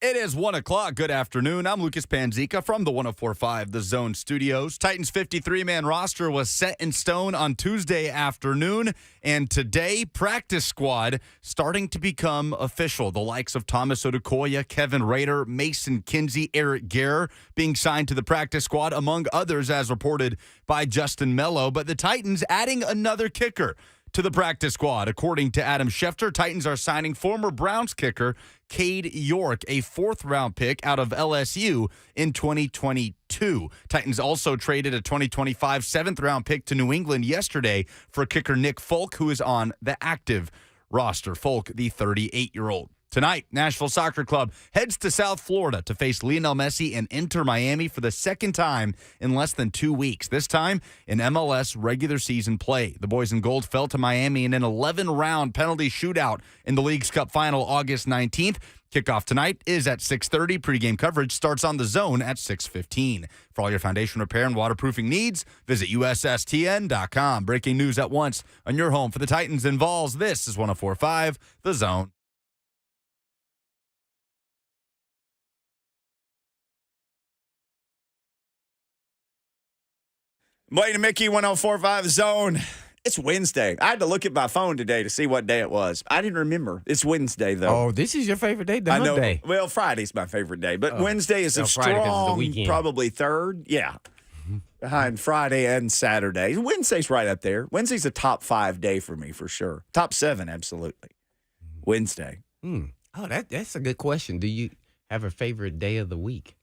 It is 1 o'clock. Good afternoon. I'm Lucas Panzica from the 104.5 The Zone Studios. Titans' 53-man roster was set in stone on Tuesday afternoon, and today, practice squad starting to become official. The likes of Thomas Odukoya, Kevin Rader, Mason Kinsey, Eric Gare being signed to the practice squad, among others, as reported by Justin Mello. But the Titans adding another kicker to the practice squad. According to Adam Schefter, Titans are signing former Browns kicker Cade York, a fourth-round pick out of LSU in 2022. Titans also traded a 2025 seventh-round pick to New England yesterday for kicker Nick Folk, who is on the active roster. Folk, the 38-year-old. Tonight, Nashville Soccer Club heads to South Florida to face Lionel Messi and Inter Miami for the second time in less than 2 weeks, this time in MLS regular season play. The boys in gold fell to Miami in an 11-round penalty shootout in the League's Cup final August 19th. Kickoff tonight is at 6:30. Pregame coverage starts on The Zone at 6:15. For all your foundation repair and waterproofing needs, visit USSTN.com. Breaking news at once on your home for the Titans and Vols. This is 104.5 The Zone. Blaine and Mickey, 104.5 Zone. It's Wednesday. I had to look at my phone today to see what day it was. I didn't remember. It's Wednesday, though. Oh, this is your favorite day, the I know. Monday. Well, Friday's my favorite day, but Wednesday is a Friday 'cause it's the strong, weekend. probably third. Yeah. Behind Friday and Saturday. Wednesday's right up there. Wednesday's a top 5 day for me, for sure. Top 7, absolutely. Wednesday. Oh, that's a good question. Do you have a favorite day of the week?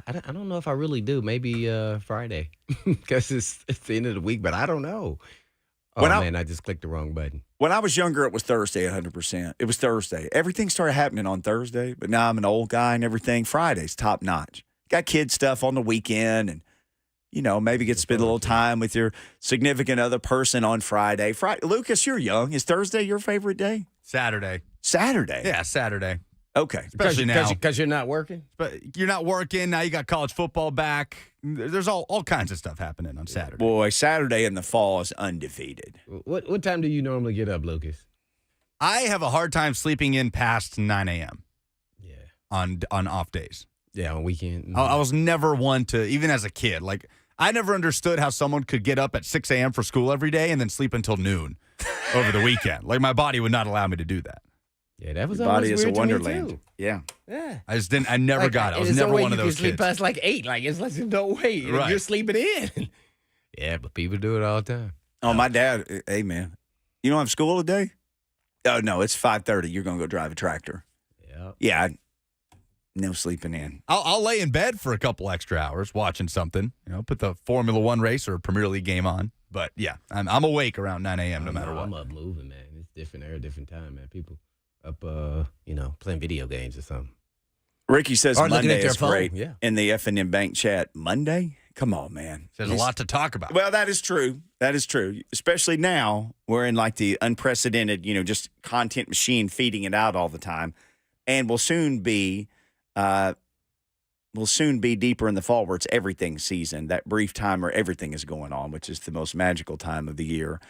I don't know if I really do. Maybe Friday because it's the end of the week, but I don't know. Oh, man, I just clicked the wrong button. When I was younger, it was Thursday 100%. It was Thursday. Everything started happening on Thursday, but now I'm an old guy and everything. Friday's top notch. Got kid stuff on the weekend and, maybe get to spend a little time with your significant other person on Friday. Lucas, you're young. Is Thursday your favorite day? Saturday. Saturday? Yeah, Saturday. Okay. Especially now. Because you're not working? But you're not working. Now you got college football back. There's all kinds of stuff happening on Saturday. Boy, Saturday in the fall is undefeated. What time do you normally get up, Lucas? I have a hard time sleeping in past 9 a.m. Yeah. on off days. Yeah, on weekend. I was never one to, even as a kid, I never understood how someone could get up at 6 a.m. for school every day and then sleep until noon over the weekend. My body would not allow me to do that. Yeah, that was Your always body is a weird to me, wonderland. too. Yeah. Yeah. I never got it. I was never one of those you can kids. sleep past 8. It's no way. Right. You're sleeping in. Yeah, but people do it all the time. Oh, my dad, hey, man, you don't have school today? Oh, no, it's 5:30. You're going to go drive a tractor. Yeah. Yeah, no sleeping in. I'll lay in bed for a couple extra hours watching something, put the Formula One race or Premier League game on. But, yeah, I'm awake around 9 a.m. no matter what. I'm up moving, man. It's different era, different time, man. People up, playing video games or something. Ricky says Or looking Monday at their is phone, great. yeah. In the F&M Bank chat, Monday? Come on, man. There's a lot to talk about. Well, that is true. That is true. Especially now, we're in the unprecedented, just content machine feeding it out all the time. And we'll soon be deeper in the fall where it's everything season, that brief time where everything is going on, which is the most magical time of the year.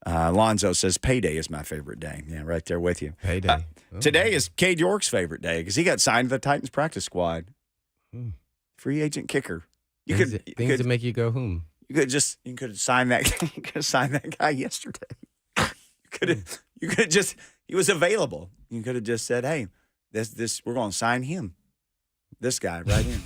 Lonzo says payday is my favorite day. Yeah, right there with you. Payday. Today is Cade York's favorite day because he got signed to the Titans practice squad. Free agent kicker. Things that make you go, You could have signed that. You could have signed that guy yesterday. You could have just. He was available. You could have just said, "Hey, this we're going to sign him. This guy right in."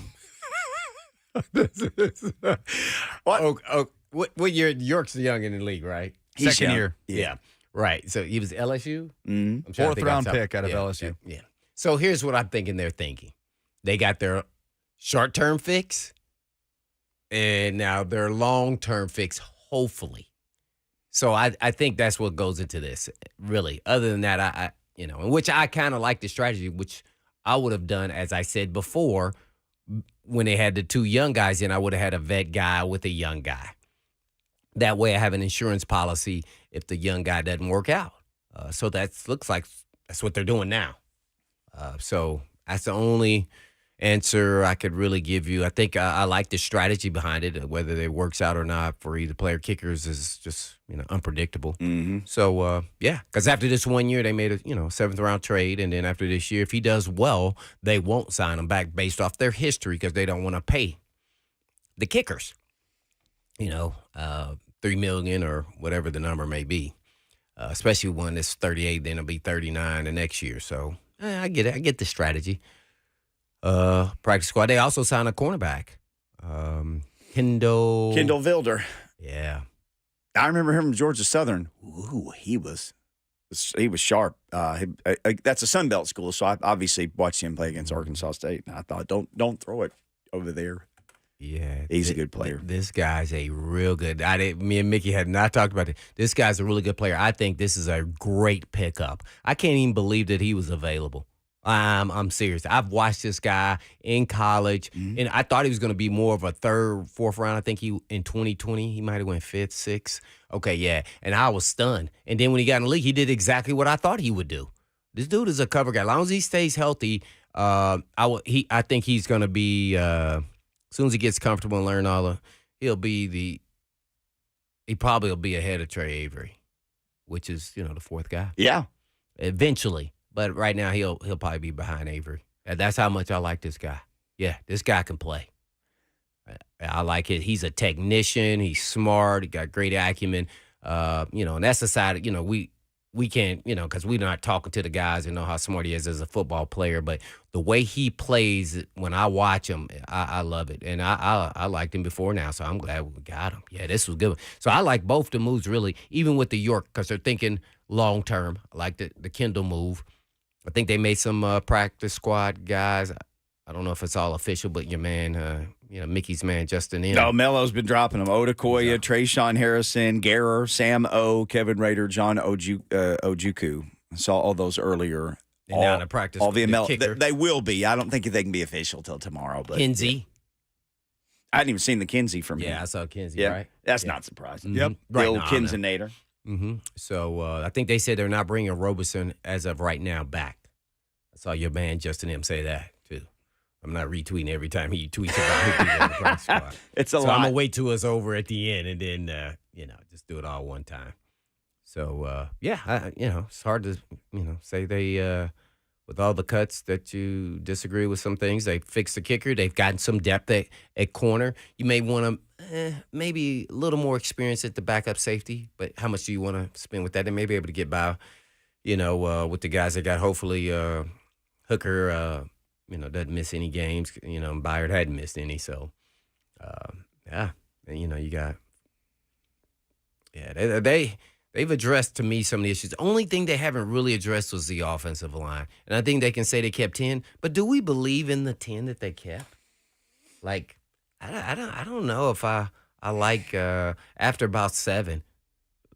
What year? York's young in the league, right? He's Second young. year. Yeah. Right. So he was LSU? Mm-hmm. I'm trying to think Fourth-round outside- pick out of LSU. Yeah. So here's what I'm thinking they're thinking. They got their short-term fix, and now their long-term fix, hopefully. So I think that's what goes into this, really. Other than that, I in which I kind of like the strategy, which I would have done, as I said before, when they had the two young guys in, I would have had a vet guy with a young guy. That way I have an insurance policy if the young guy doesn't work out. So that looks like that's what they're doing now. So that's the only answer I could really give you. I think I like the strategy behind it. Whether it works out or not for either player, kickers is just unpredictable. Mm-hmm. So yeah, because after this 1 year they made a 7th round trade, and then after this year, if he does well, they won't sign him back based off their history because they don't want to pay the kickers. $3 million or whatever the number may be. Especially when it's 38, then it'll be 39 the next year. So I get it. I get the strategy. Practice squad. They also signed a cornerback, Kendall Vilder. Yeah, I remember him from Georgia Southern. Ooh, he was sharp. That's a Sun Belt school, so I obviously watched him play against Arkansas State, and I thought, don't throw it over there. Yeah, he's a good player. This guy's a real good. Me and Mickey had not talked about it. This guy's a really good player. I think this is a great pickup. I can't even believe that he was available. I'm serious. I've watched this guy in college, and I thought he was going to be more of a 3rd, 4th round. I think in 2020 he might have went 5th, 6th. Okay, yeah, and I was stunned. And then when he got in the league, he did exactly what I thought he would do. This dude is a cover guy. As long as he stays healthy, I think he's going to be. As soon as he gets comfortable and learn he probably will be ahead of Trey Avery, which is, the 4th guy. Yeah. Eventually. But right now he'll probably be behind Avery. And that's how much I like this guy. Yeah, this guy can play. I like it. He's a technician. He's smart. He got great acumen. And that's the side, we can't, because we're not talking to the guys and know how smart he is as a football player. But the way he plays, when I watch him, I love it. And I liked him before now, so I'm glad we got him. Yeah, this was good. So I like both the moves, really, even with the York, because they're thinking long-term. I like the Kendall move. I think they made some practice squad guys. I don't know if it's all official, but your man, Mickey's man, Justin M. No, Melo's been dropping them. Odakoya, Trayshawn Harrison, Guerrer, Sam O, Kevin Rader, John Ojukwu. I saw all those earlier. And now the practice. All the Melo. They will be. I don't think they can be official till tomorrow. But Kinsey. Yeah. I hadn't even seen the Kinsey from him. Yeah, I saw Kinsey, yeah. right? That's not surprising. Mm-hmm. Yep. The old Kinsinator. Mm-hmm. So I think they said they're not bringing Robeson as of right now back. I saw your man Justin M say that too. I'm not retweeting every time he tweets about who people on the practice squad. It's a lot. So I'm gonna wait till it's over at the end and then just do it all one time. So it's hard to say they with all the cuts that you disagree with some things. They fixed the kicker. They've gotten some depth at corner. You may want to maybe a little more experience at the backup safety, but how much do you want to spend with that? They may be able to get by, with the guys they got. Hopefully, Hooker, doesn't miss any games. Byard hadn't missed any. So, and, you got, they've addressed, to me, some of the issues. The only thing they haven't really addressed was the offensive line. And I think they can say they kept 10. But do we believe in the 10 that they kept? Like, I don't know if I like, after about 7,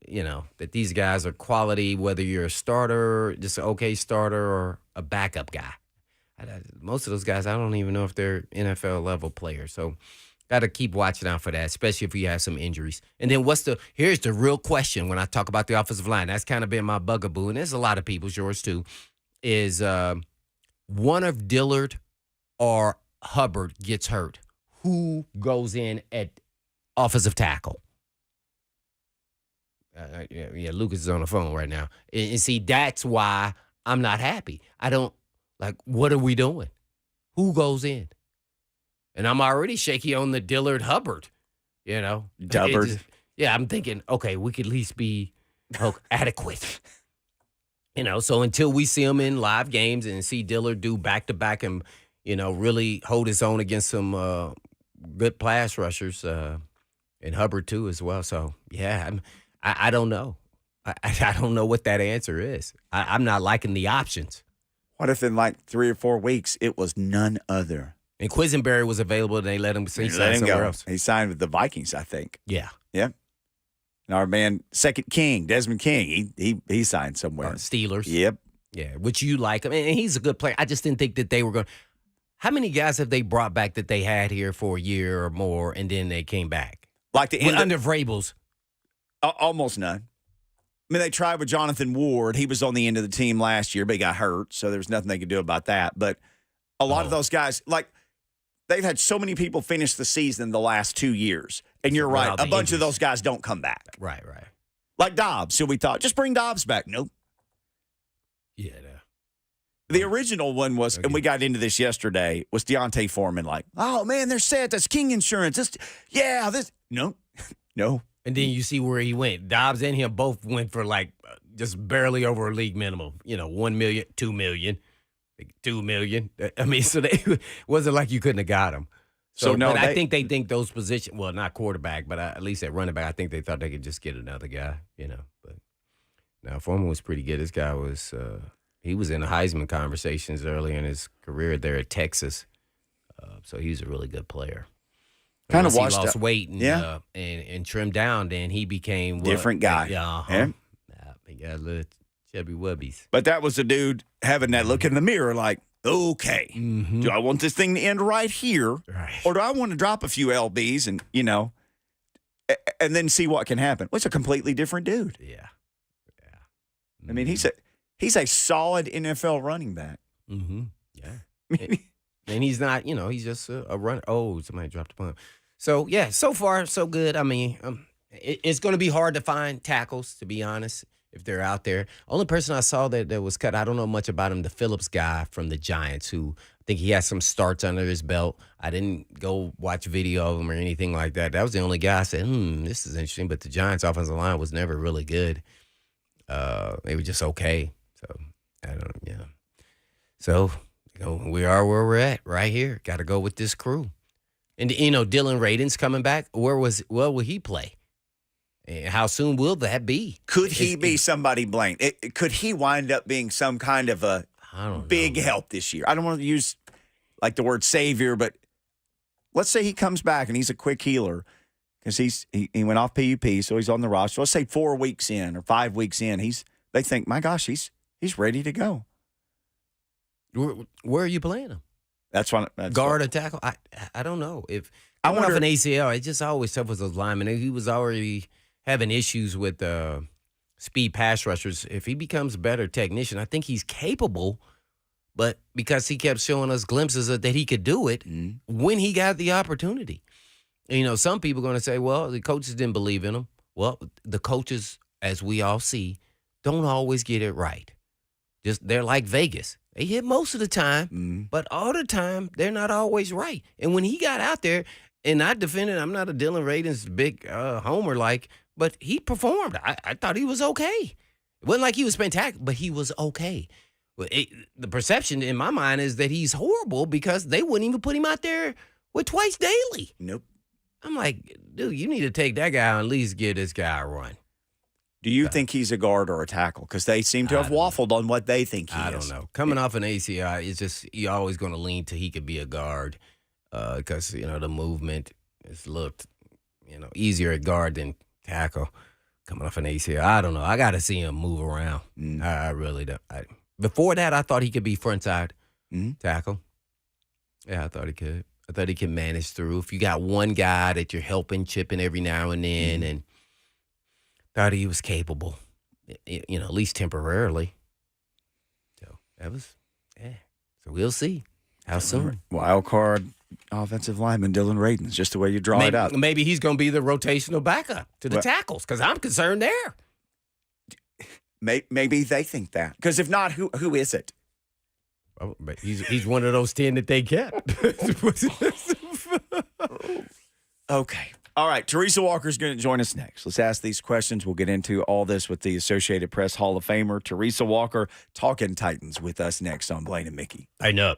that these guys are quality, whether you're a starter, just an okay starter, or a backup guy. Most of those guys, I don't even know if they're NFL-level players. So, got to keep watching out for that, especially if you have some injuries. And then here's the real question when I talk about the offensive line. That's kind of been my bugaboo, and there's a lot of people's, yours too, is one of Dillard or Hubbard gets hurt. Who goes in at offensive tackle? Lucas is on the phone right now. And see, that's why I'm not happy. What are we doing? Who goes in? And I'm already shaky on the Dillard Hubbard, Dubbard. I'm thinking, okay, we could at least be adequate. So until we see him in live games and see Dillard do back-to-back and, really hold his own against some good pass rushers, and Hubbard too as well. So, yeah, I don't know. I don't know what that answer is. I'm not liking the options. What if in like 3 or 4 weeks it was none other? And Quisenberry was available, and they let him sign somewhere else. He signed with the Vikings, I think. Yeah. Yeah. And our man, second king, Desmond King, he signed somewhere. Steelers. Yep. Yeah, which you like him. And he's a good player. I just didn't think that they were going to. How many guys have they brought back that they had here for a year or more, and then they came back? Like the end under Vrabel's? Almost none. I mean, they tried with Jonathan Ward. He was on the end of the team last year, but he got hurt, so there's nothing they could do about that. But a lot of those guys, like – they've had so many people finish the season the last 2 years. And you're Without right. the A bunch of injuries. those guys don't come back. Right. Like Dobbs, who we thought, just bring Dobbs back. Nope. Yeah. The original one was, and we got into this yesterday, was Deontay Foreman like, oh, man, they're set. That's King Insurance. No. And then you see where he went. Dobbs and him both went for like just barely over a league minimum. 1 million, 2 million, like 2 million. I mean, so they wasn't like you couldn't have got him. But I think they think those positions, well, not quarterback, but at least at running back, I think they thought they could just get another guy, But now Foreman was pretty good. This guy was, he was in the Heisman conversations earlier in his career there at Texas. So he was a really good player. Kind of Once he washed lost up. weight Yeah. and trimmed down, then he became Different guy. Yeah. Yeah. He got a little chubby wubbies. But that was a dude having that look in the mirror like, okay, do I want this thing to end right here? Right. Or do I want to drop a few LBs and, and then see what can happen? Well, it's a completely different dude. Yeah. I mean, he's a solid NFL running back. Mm-hmm. Yeah. And he's not, he's just a runner. Oh, somebody dropped a punt. So, yeah, so far, so good. I mean, it's going to be hard to find tackles, to be honest, if they're out there. Only person I saw that was cut, I don't know much about him, the Phillips guy from the Giants, who I think he has some starts under his belt. I didn't go watch video of him or anything like that. That was the only guy I said, this is interesting. But the Giants' offensive line was never really good. They were just okay. So, I don't know, yeah. So, we are where we're at right here. Got to go with this crew. And, Dylan Radin's coming back. Where will he play? And how soon will that be? Could he be somebody blamed? Could he wind up being some kind of a big help this year? I don't want to use like the word savior, but let's say he comes back and he's a quick healer because he went off PUP, so he's on the roster. Let's say 4 weeks in or 5 weeks in, they think, my gosh, he's ready to go. Where are you playing him? That's guard or tackle? I don't know. If I coming off wonder- an ACL, it's just always tough with those linemen. He was already having issues with speed pass rushers. If he becomes a better technician, I think he's capable. But because he kept showing us glimpses of that he could do it when he got the opportunity. And, some people are going to say, well, the coaches didn't believe in him. Well, the coaches, as we all see, don't always get it right. They're like Vegas. They hit most of the time, but all the time, they're not always right. And when he got out there, and I defended, I'm not a Dylan Radin's big homer but he performed. I thought he was okay. It wasn't like he was spectacular, but he was okay. The perception in my mind is that he's horrible because they wouldn't even put him out there with twice daily. Nope. I'm like, dude, you need to take that guy and at least give this guy a run. Do you think he's a guard or a tackle? Because they seem to have waffled on what they think he is. I don't know. Coming off an ACL, it's just you're always going to lean to he could be a guard because, the movement is looked, easier at guard than tackle. Coming off an ACL, I don't know. I got to see him move around. I really don't. Before that, I thought he could be frontside tackle. Yeah, I thought he could. I thought he could manage through. If you got one guy that you're helping, chipping every now and then, and thought he was capable, at least temporarily. So that was, So we'll see how soon. Wild card offensive lineman Dylan Radin. It's just the way you draw it out. Maybe he's going to be the rotational backup to the tackles because I'm concerned there. Maybe they think that. Because if not, who is it? Oh, but he's one of those 10 that they kept. Okay. All right. Teresa Walker is going to join us next. Let's ask these questions. We'll get into all this with the Associated Press Hall of Famer, Teresa Walker, talking Titans with us next on Blaine and Mickey. I know.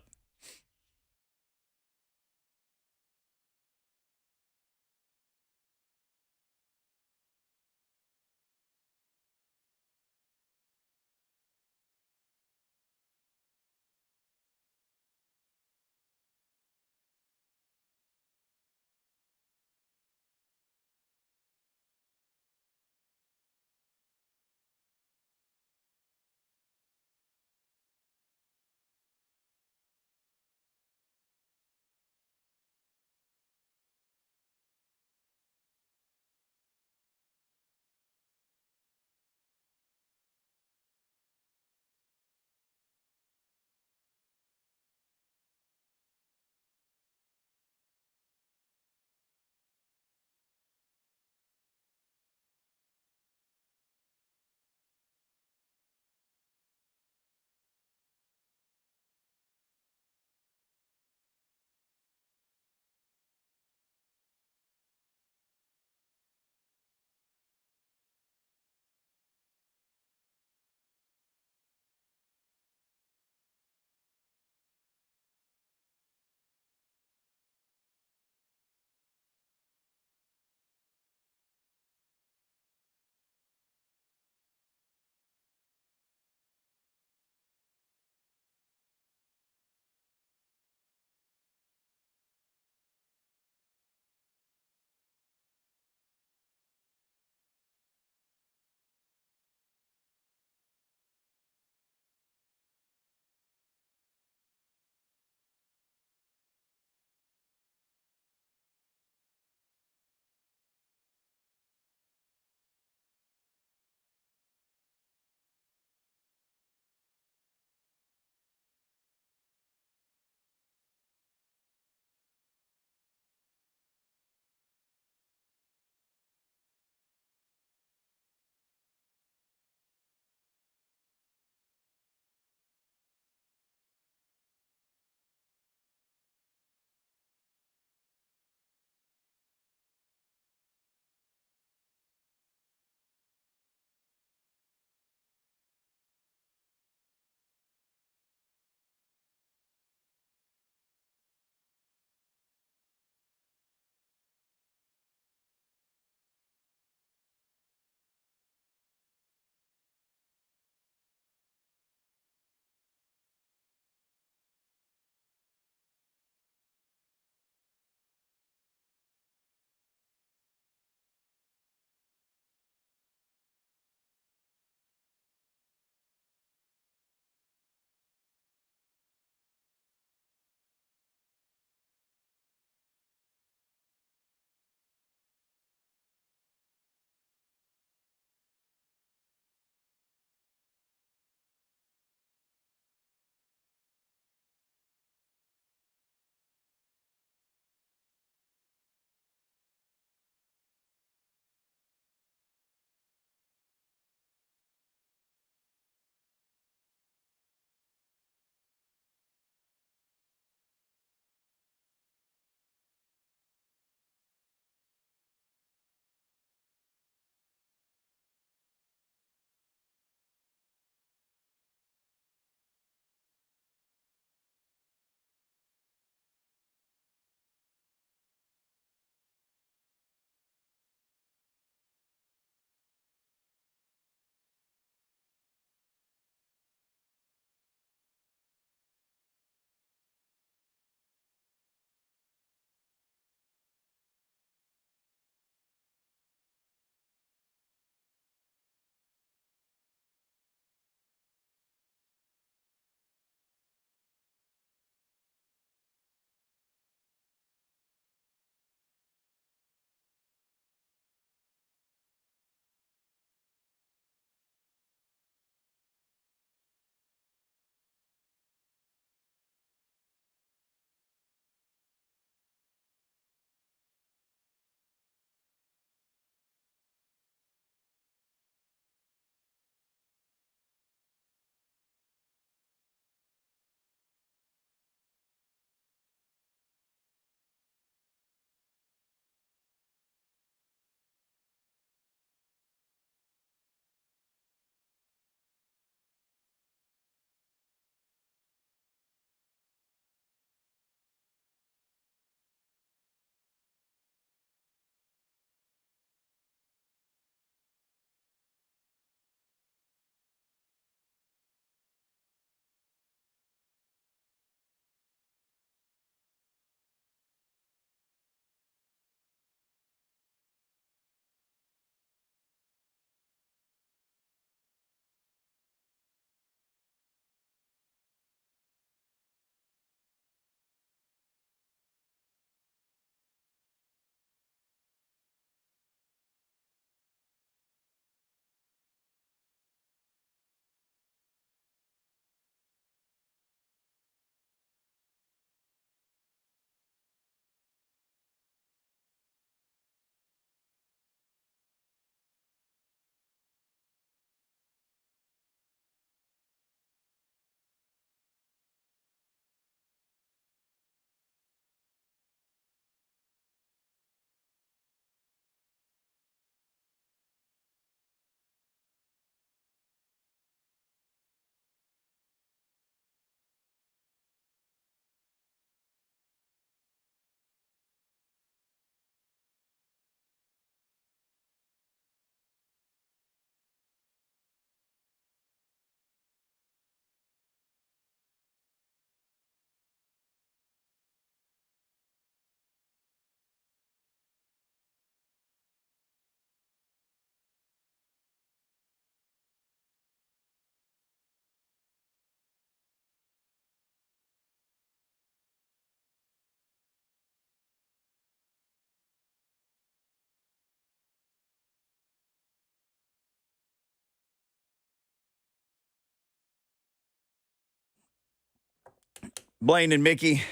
Blaine and Mickey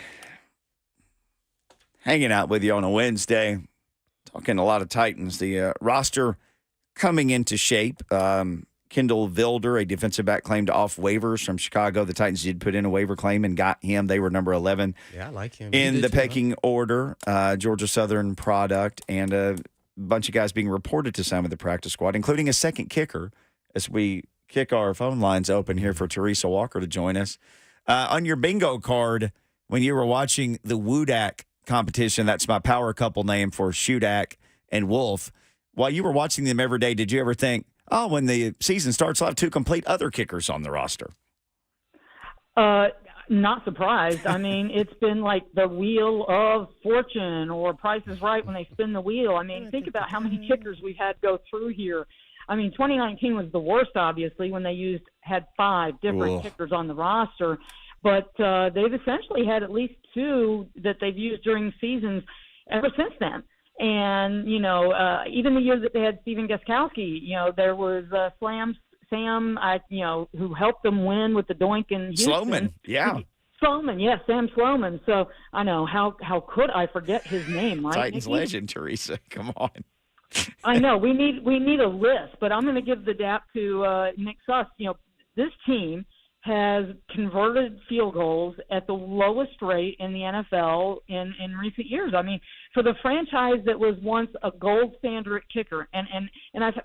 hanging out with you on a Wednesday, talking a lot of Titans. The roster coming into shape. Kendall Vilder, a defensive back, claimed off waivers from Chicago. The Titans did put in a waiver claim and got him. They were number 11 Yeah, I like him. in the pecking order. Georgia Southern product, and a bunch of guys being reported to sign with the practice squad, including a second kicker, as we kick our phone lines open here for Teresa Walker to join us. On your bingo card, when you were watching the Woodak competition, that's my power couple name for Shudak and Wolf, while you were watching them every day, did you ever think, oh, when the season starts, I'll have two complete other kickers on the roster? Not surprised. I mean, it's been like the Wheel of Fortune or Price is Right when they spin the wheel. I mean, think about how many kickers we've had go through here. I mean, 2019 was the worst, obviously, when they had 5 different kickers on the roster. But they've essentially had at least 2 that they've used during seasons ever since then. And, even the year that they had Steven Gostkowski, there was Sam, who helped them win with the Doink in Houston. Sloman, yeah. Sloman, yes, Sam Sloman. So I know, how could I forget his name, right? Titans legend, Teresa. Come on. I know. We need a list, but I'm going to give the dap to Nick Suss. This team has converted field goals at the lowest rate in the NFL in recent years. I mean, for the franchise that was once a gold standard kicker, and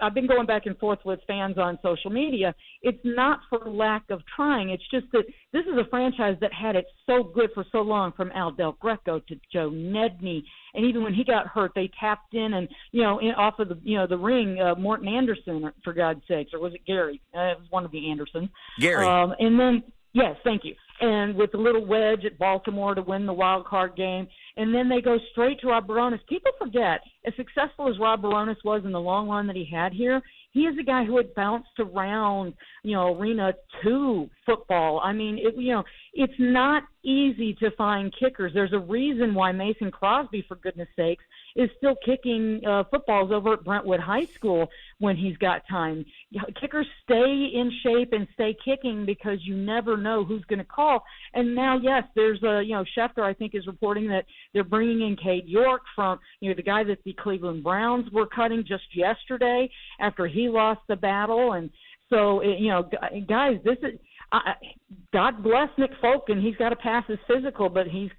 I've been going back and forth with fans on social media, it's not for lack of trying. It's just that this is a franchise that had it so good for so long, from Al Del Greco to Joe Nedney. And even when he got hurt, they tapped in and, off of the ring, Morton Anderson, for God's sakes, or was it Gary? It was one of the Andersons. Gary. And then, yes, thank you. And with the little wedge at Baltimore to win the wild card game. And then they go straight to Rob Baronis. People forget, as successful as Rob Baronis was in the long run that he had here, he is a guy who had bounced around, Arena 2 football. I mean, it's not easy to find kickers. There's a reason why Mason Crosby, for goodness sakes, is still kicking footballs over at Brentwood High School when he's got time. Kickers stay in shape and stay kicking because you never know who's going to call. And now, yes, there's Schefter, I think, is reporting that they're bringing in Cade York from, the guy that the Cleveland Browns were cutting just yesterday after he lost the battle. And so, guys, this is God bless Nick Folk, and he's got to pass his physical, but he's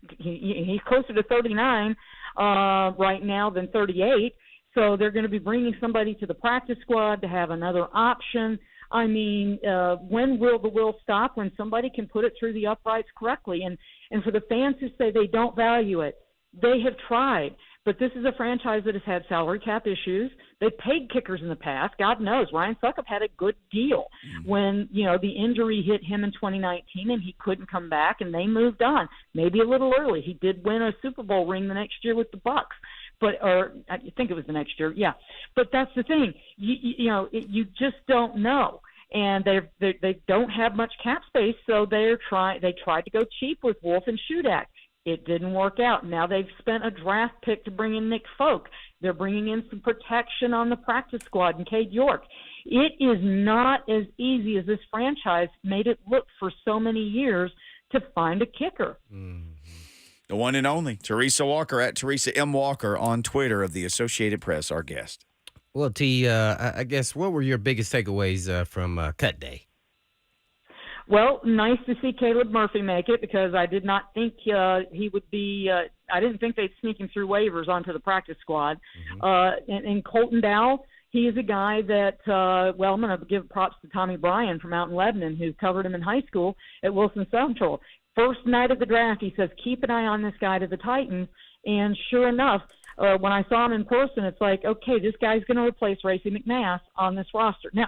closer to 39 right now than 38. So they're going to be bringing somebody to the practice squad to have another option. I mean, when will the will stop? When somebody can put it through the uprights correctly. And for the fans who say they don't value it, they have tried. But this is a franchise that has had salary cap issues. They've paid kickers in the past. God knows, Ryan Suckup had a good deal when, the injury hit him in 2019 and he couldn't come back, and they moved on. Maybe a little early. He did win a Super Bowl ring the next year with the Bucks. Or I think it was the next year, yeah. But that's the thing. You just don't know. And they don't have much cap space, so they tried to go cheap with Wolf and Shudak. It didn't work out. Now they've spent a draft pick to bring in Nick Folk. They're bringing in some protection on the practice squad and Cade York. It is not as easy as this franchise made it look for so many years to find a kicker. Mm-hmm. The one and only Teresa Walker, at Teresa M. Walker on Twitter of the Associated Press, our guest. Well, T, I guess, what were your biggest takeaways from Cut Day? Well, nice to see Caleb Murphy make it, because I did not think he would be I didn't think they'd sneak him through waivers onto the practice squad. Mm-hmm. And Colton Dow, he is a guy that, I'm going to give props to Tommy Bryan from out in Lebanon, who covered him in high school at Wilson Central. First night of the draft, he says, keep an eye on this guy to the Titans. And sure enough, when I saw him in person, it's like, okay, this guy's going to replace Racey McMath on this roster. Now,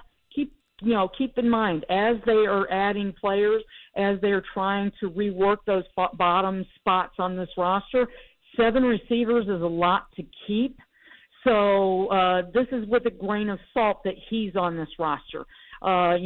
keep in mind, as they are adding players, as they are trying to rework those bottom spots on this roster, 7 receivers is a lot to keep. So this is with a grain of salt that he's on this roster. I'm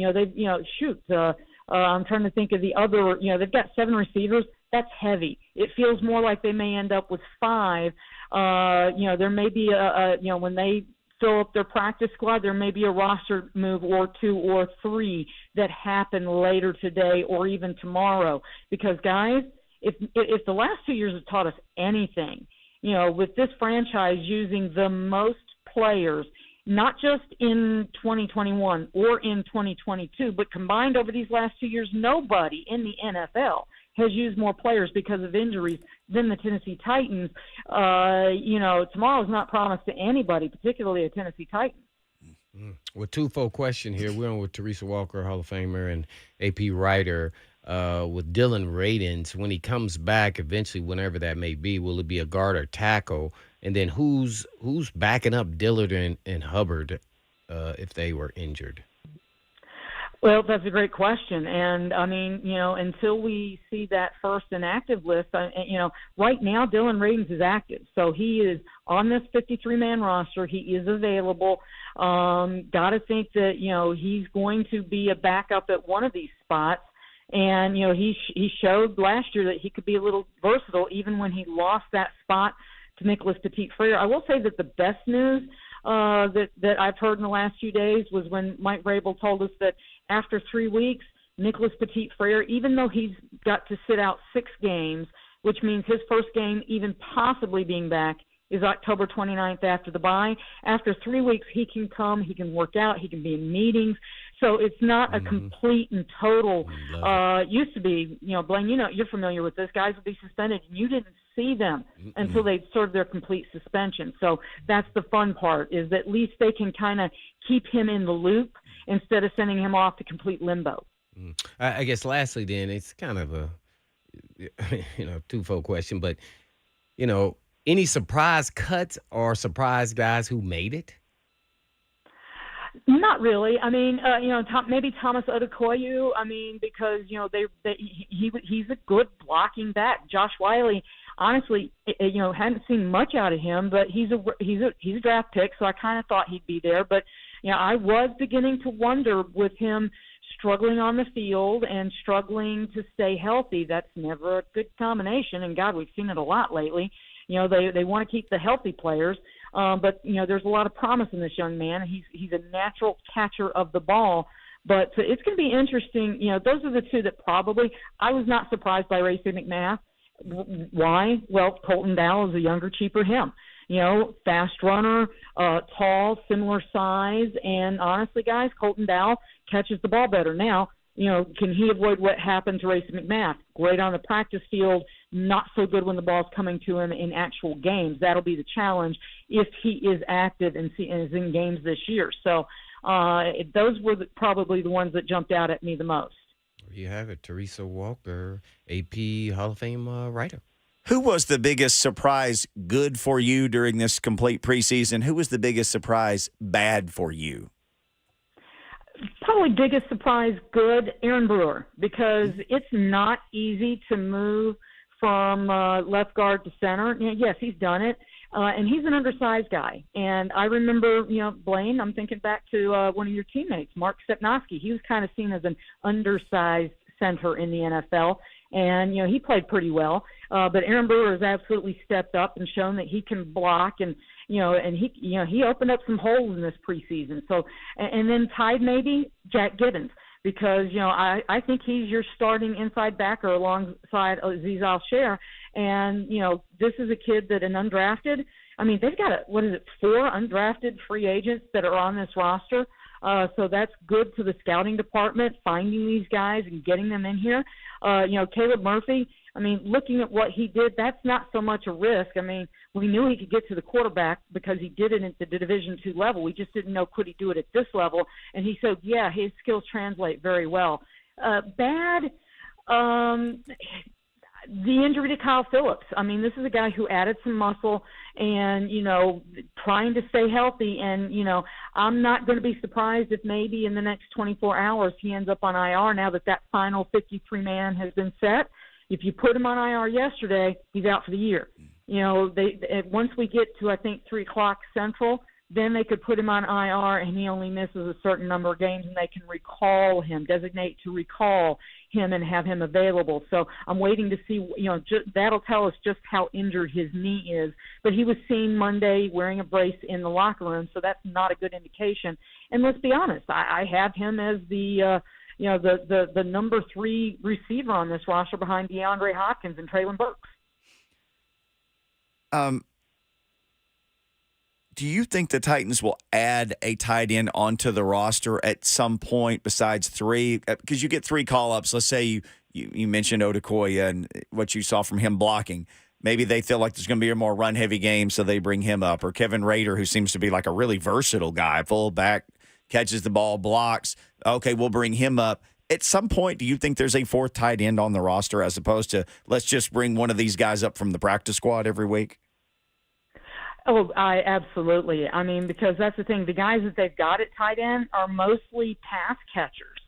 trying to think of the other, they've got 7 receivers. That's heavy. It feels more like they may end up with 5. There may be when they fill up their practice squad, there may be a roster move or 2 or 3 that happen later today or even tomorrow. Because, guys, if the last 2 years have taught us anything, with this franchise using the most players, not just in 2021 or in 2022, but combined over these last 2 years, nobody in the NFL has used more players because of injuries than the Tennessee Titans. Tomorrow's not promised to anybody, particularly a Tennessee Titans. Well, twofold question here. We're on with Teresa Walker, Hall of Famer and AP writer. With Dylan Radins, when he comes back eventually, whenever that may be, will it be a guard or tackle? And then who's backing up Dillard and Hubbard if they were injured? Well, that's a great question. And, until we see that first inactive list, right now Dylan Radins is active. So he is on this 53-man roster. He is available. Got to think that, he's going to be a backup at one of these spots. And, he showed last year that he could be a little versatile even when he lost that spot to Nicholas Petit-Frere. I will say that the best news that I've heard in the last few days was when Mike Vrabel told us that after 3 weeks, Nicholas Petit-Frere, even though he's got to sit out 6 games, which means his first game even possibly being back is October 29th after the bye. After 3 weeks, he can come, he can work out, he can be in meetings. So it's not a complete and total, used to be, Blaine, you're familiar with this. Guys would be suspended, and you didn't see them until they served their complete suspension. So that's the fun part, is that at least they can kind of keep him in the loop instead of sending him off to complete limbo. I guess lastly then, it's kind of a, twofold question, but, any surprise cuts or surprise guys who made it? Not really. I mean, maybe Thomas Odukoyu. I mean, because he's a good blocking back. Josh Wiley, honestly, hadn't seen much out of him, but he's a draft pick, so I kind of thought he'd be there. But I was beginning to wonder with him struggling on the field and struggling to stay healthy. That's never a good combination, and God, we've seen it a lot lately. They want to keep the healthy players. But there's a lot of promise in this young man. He's a natural catcher of the ball. But it's going to be interesting. Those are the two that probably – I was not surprised by Racey McMath. Why? Well, Colton Dowell is a younger, cheaper him. Fast runner, tall, similar size. And honestly, guys, Colton Dowell catches the ball better. Now, can he avoid what happened to Racey McMath? Great on the practice field, not so good when the ball's coming to him in actual games. That'll be the challenge if he is active and is in games this year. So those were probably the ones that jumped out at me the most. There you have it, Teresa Walker, AP Hall of Fame writer. Who was the biggest surprise good for you during this complete preseason? Who was the biggest surprise bad for you? Probably biggest surprise good, Aaron Brewer, because it's not easy to move from left guard to center. Yes, he's done it, and he's an undersized guy. And I remember, Blaine, I'm thinking back to one of your teammates, Mark Stepnoski. He was kind of seen as an undersized center in the NFL, and, he played pretty well. But Aaron Brewer has absolutely stepped up and shown that he can block and he opened up some holes in this preseason. So, and then tied maybe Jack Gibbons, because, I think he's your starting inside backer alongside Azeez Al-Share. And, this is a kid that an undrafted, they've got 4 undrafted free agents that are on this roster. So that's good to the scouting department, finding these guys and getting them in here. Caleb Murphy, looking at what he did, that's not so much a risk. We knew he could get to the quarterback because he did it at the Division II level. We just didn't know could he do it at this level. And he said, yeah, his skills translate very well. Bad, the injury to Kyle Phillips. This is a guy who added some muscle and, trying to stay healthy. And, I'm not going to be surprised if maybe in the next 24 hours he ends up on IR now that final 53-man has been set. If you put him on IR yesterday, he's out for the year. Once we get to, I think, 3 o'clock Central, then they could put him on IR and he only misses a certain number of games and they can designate to recall him and have him available. So I'm waiting to see, that'll tell us just how injured his knee is. But he was seen Monday wearing a brace in the locker room, so that's not a good indication. And let's be honest, I have him as the the number 3 receiver on this roster behind DeAndre Hopkins and Traylon Burks. Do you think the Titans will add a tight end onto the roster at some point besides 3? Because you get 3 call-ups. Let's say you mentioned Odukoya and what you saw from him blocking. Maybe they feel like there's going to be a more run-heavy game, so they bring him up. Or Kevin Rader, who seems to be like a really versatile guy, fullback, catches the ball, blocks. Okay, we'll bring him up. At some point, do you think there's a 4th tight end on the roster as opposed to let's just bring one of these guys up from the practice squad every week? Oh, I absolutely. I mean, because that's the thing. The guys that they've got at tight end are mostly pass catchers.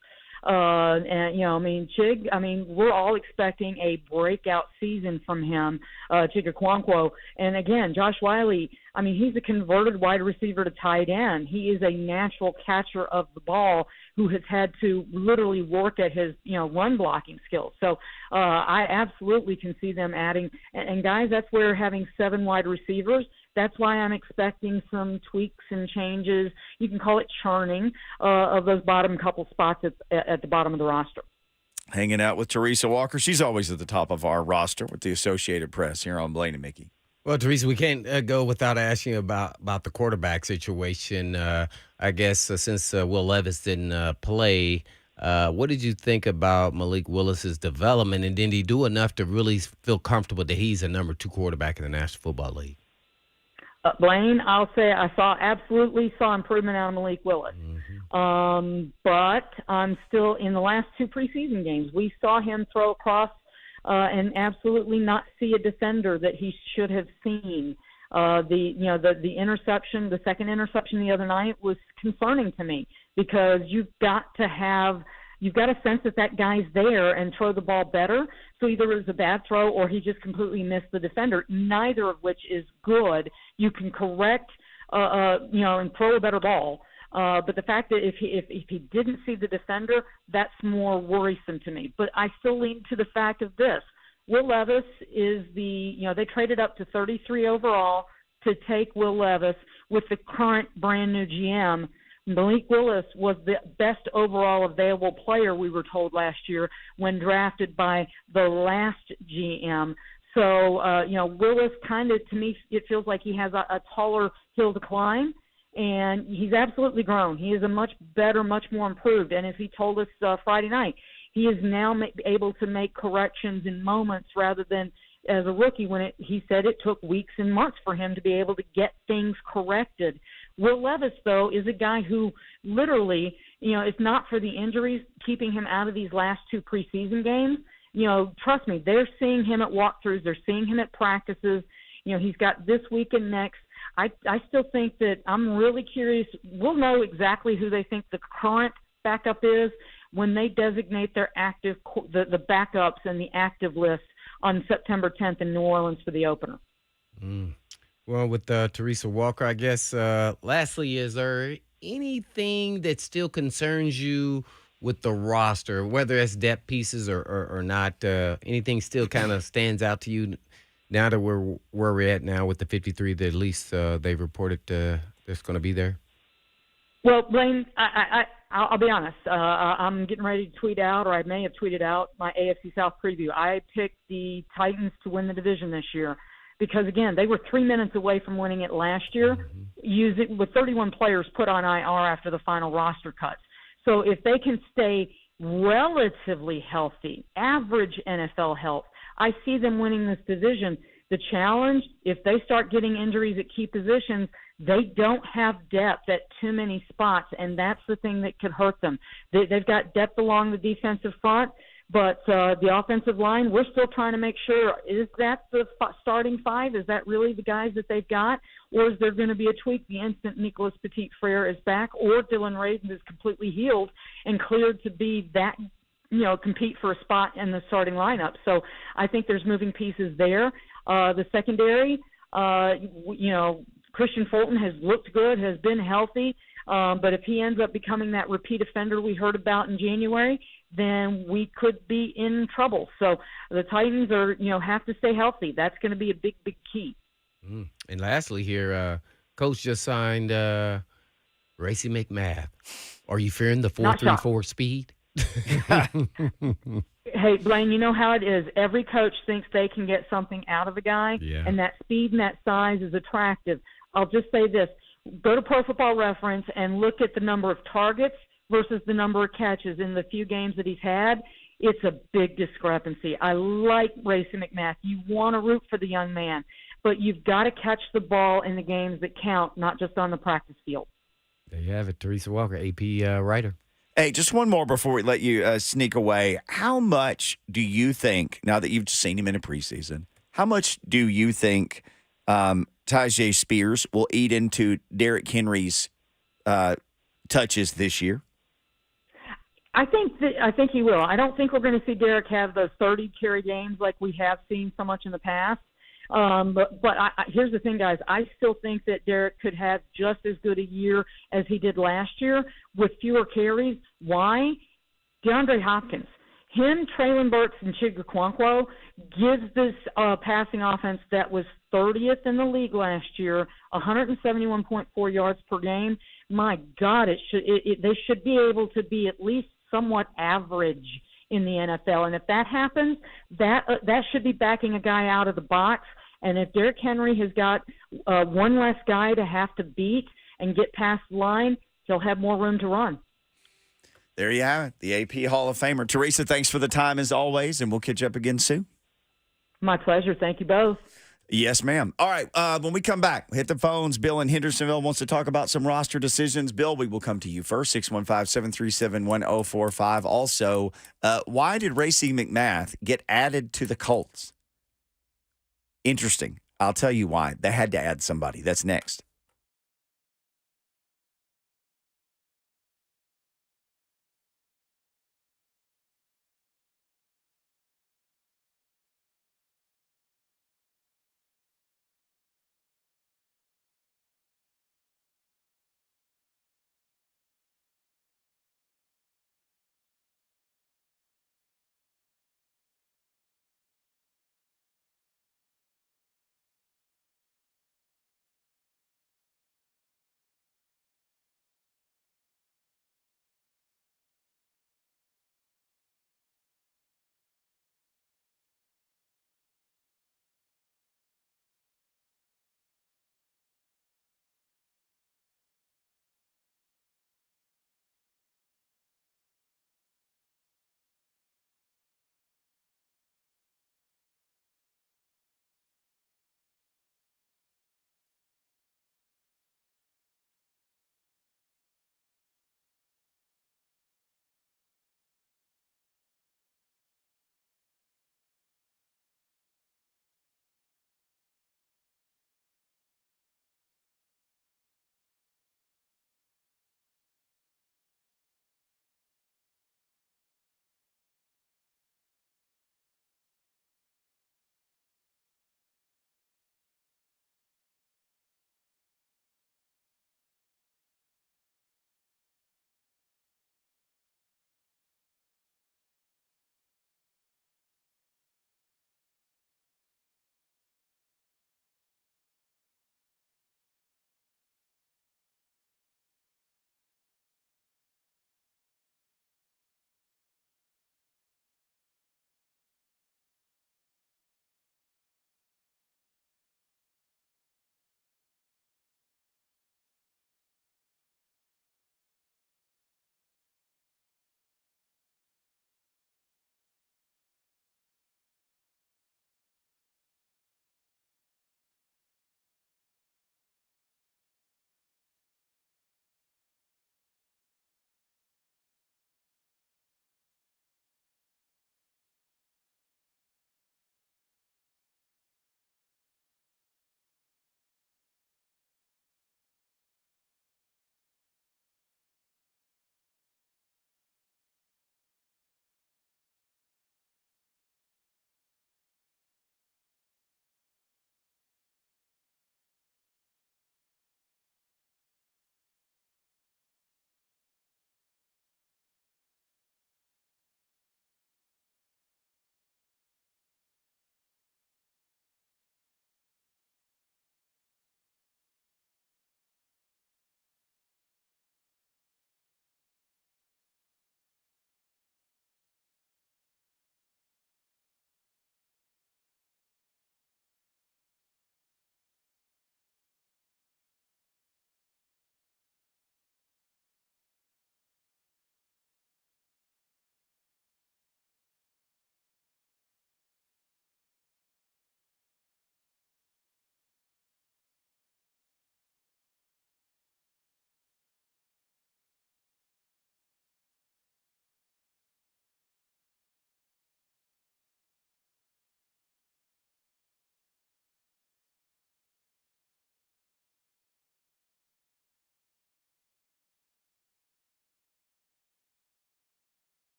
Chig, we're all expecting a breakout season from him, Chig. And again, Josh Wiley, he's a converted wide receiver to tight end. He is a natural catcher of the ball who has had to literally work at his, run blocking skills. So I absolutely can see them adding. And guys, that's where having 7 wide receivers, that's why I'm expecting some tweaks and changes. You can call it churning of those bottom couple spots at the bottom of the roster. Hanging out with Teresa Walker. She's always at the top of our roster with the Associated Press here on Blaine and Mickey. Well, Teresa, we can't go without asking about the quarterback situation. I guess since Will Levis didn't play, what did you think about Malik Willis's development, and did he do enough to really feel comfortable that he's a number 2 quarterback in the National Football League? Blaine, I'll say I absolutely saw improvement out of Malik Willis. But I'm still in the last 2 preseason games. We saw him throw across and absolutely not see a defender that he should have seen. The interception, the second interception the other night was concerning to me because you've got to sense that guy's there and throw the ball better. So either it was a bad throw or he just completely missed the defender, neither of which is good. You can correct, and throw a better ball. But the fact that if he didn't see the defender, that's more worrisome to me. But I still lean to the fact of this. Will Levis is they traded up to 33 overall to take Will Levis with the current brand new GM. Malik Willis was the best overall available player, we were told last year, when drafted by the last GM. So, Willis kind of, to me, it feels like he has a taller hill to climb, and he's absolutely grown. He is a much better, much more improved. And as he told us Friday night, he is now able to make corrections in moments rather than as a rookie when he said it took weeks and months for him to be able to get things corrected. Will Levis, though, is a guy who literally, if not for the injuries keeping him out of these last 2 preseason games, trust me, they're seeing him at walkthroughs. They're seeing him at practices. He's got this week and next. I still think that I'm really curious. We'll know exactly who they think the current backup is when they designate their active, the backups and the active list on September 10th in New Orleans for the opener. Well, with Teresa Walker, I guess, lastly, is there anything that still concerns you with the roster, whether it's depth pieces or not? Anything still kind of stands out to you now that we're where we're at now with the 53 that at least they've reported that's going to be there? Well, Blaine, I'll be honest. I'm getting ready to tweet out, or I may have tweeted out, my AFC South preview. I picked the Titans to win the division this year. Because, again, they were 3 minutes away from winning it last year, with 31 players put on IR after the final roster cuts. So if they can stay relatively healthy, average NFL health, I see them winning this division. The challenge, if they start getting injuries at key positions, they don't have depth at too many spots, and that's the thing that could hurt them. They've got depth along the defensive front. But the offensive line, we're still trying to make sure, is that the starting 5? Is that really the guys that they've got? Or is there going to be a tweak the instant Nicholas Petit-Frere is back, or Dylan Raven is completely healed and cleared to be that, compete for a spot in the starting lineup? So I think there's moving pieces there. The secondary, Christian Fulton has looked good, has been healthy. But if he ends up becoming that repeat offender we heard about in January, then we could be in trouble. So the Titans have to stay healthy. That's going to be a big, big key. And lastly here, Coach just signed Racey McMath. Are you fearing the 4.34 speed? Hey, Blaine, you know how it is. Every coach thinks they can get something out of a guy, Yeah. and that speed and that size is attractive. I'll just say this. Go to Pro Football Reference and look at the number of targets versus the number of catches in the few games that he's had. It's a big discrepancy. I like Racing McMath. You want to root for the young man, but you've got to catch the ball in the games that count, not just on the practice field. There you have it. Teresa Walker, AP writer. Hey, just one more before we let you sneak away. How much do you think, now that you've seen him in a preseason, how much do you think Tyjae Spears will eat into Derrick Henry's touches this year? I think he will. I don't think we're going to see Derrick have those 30 carry games like we have seen so much in the past. But here's the thing, guys. I still think that Derrick could have just as good a year as he did last year with fewer carries. Why? DeAndre Hopkins. Him, Traylon Burks, and Chigga gives this passing offense that was 30th in the league last year, 171.4 yards per game. My God, they should be able to be at least somewhat average in the NFL. And if that happens, that should be backing a guy out of the box. And if Derrick Henry has got one less guy to have to beat and get past the line, he'll have more room to run. There you have it, the AP Hall of Famer. Teresa, thanks for the time as always, and we'll catch up again soon. My pleasure. Thank you both. Yes, ma'am. All right, when we come back, hit the phones. Bill in Hendersonville wants to talk about some roster decisions. Bill, we will come to you first, 615-737-1045. Also, why did Racing McMath get added to the Colts? Interesting. I'll tell you why. They had to add somebody. That's next.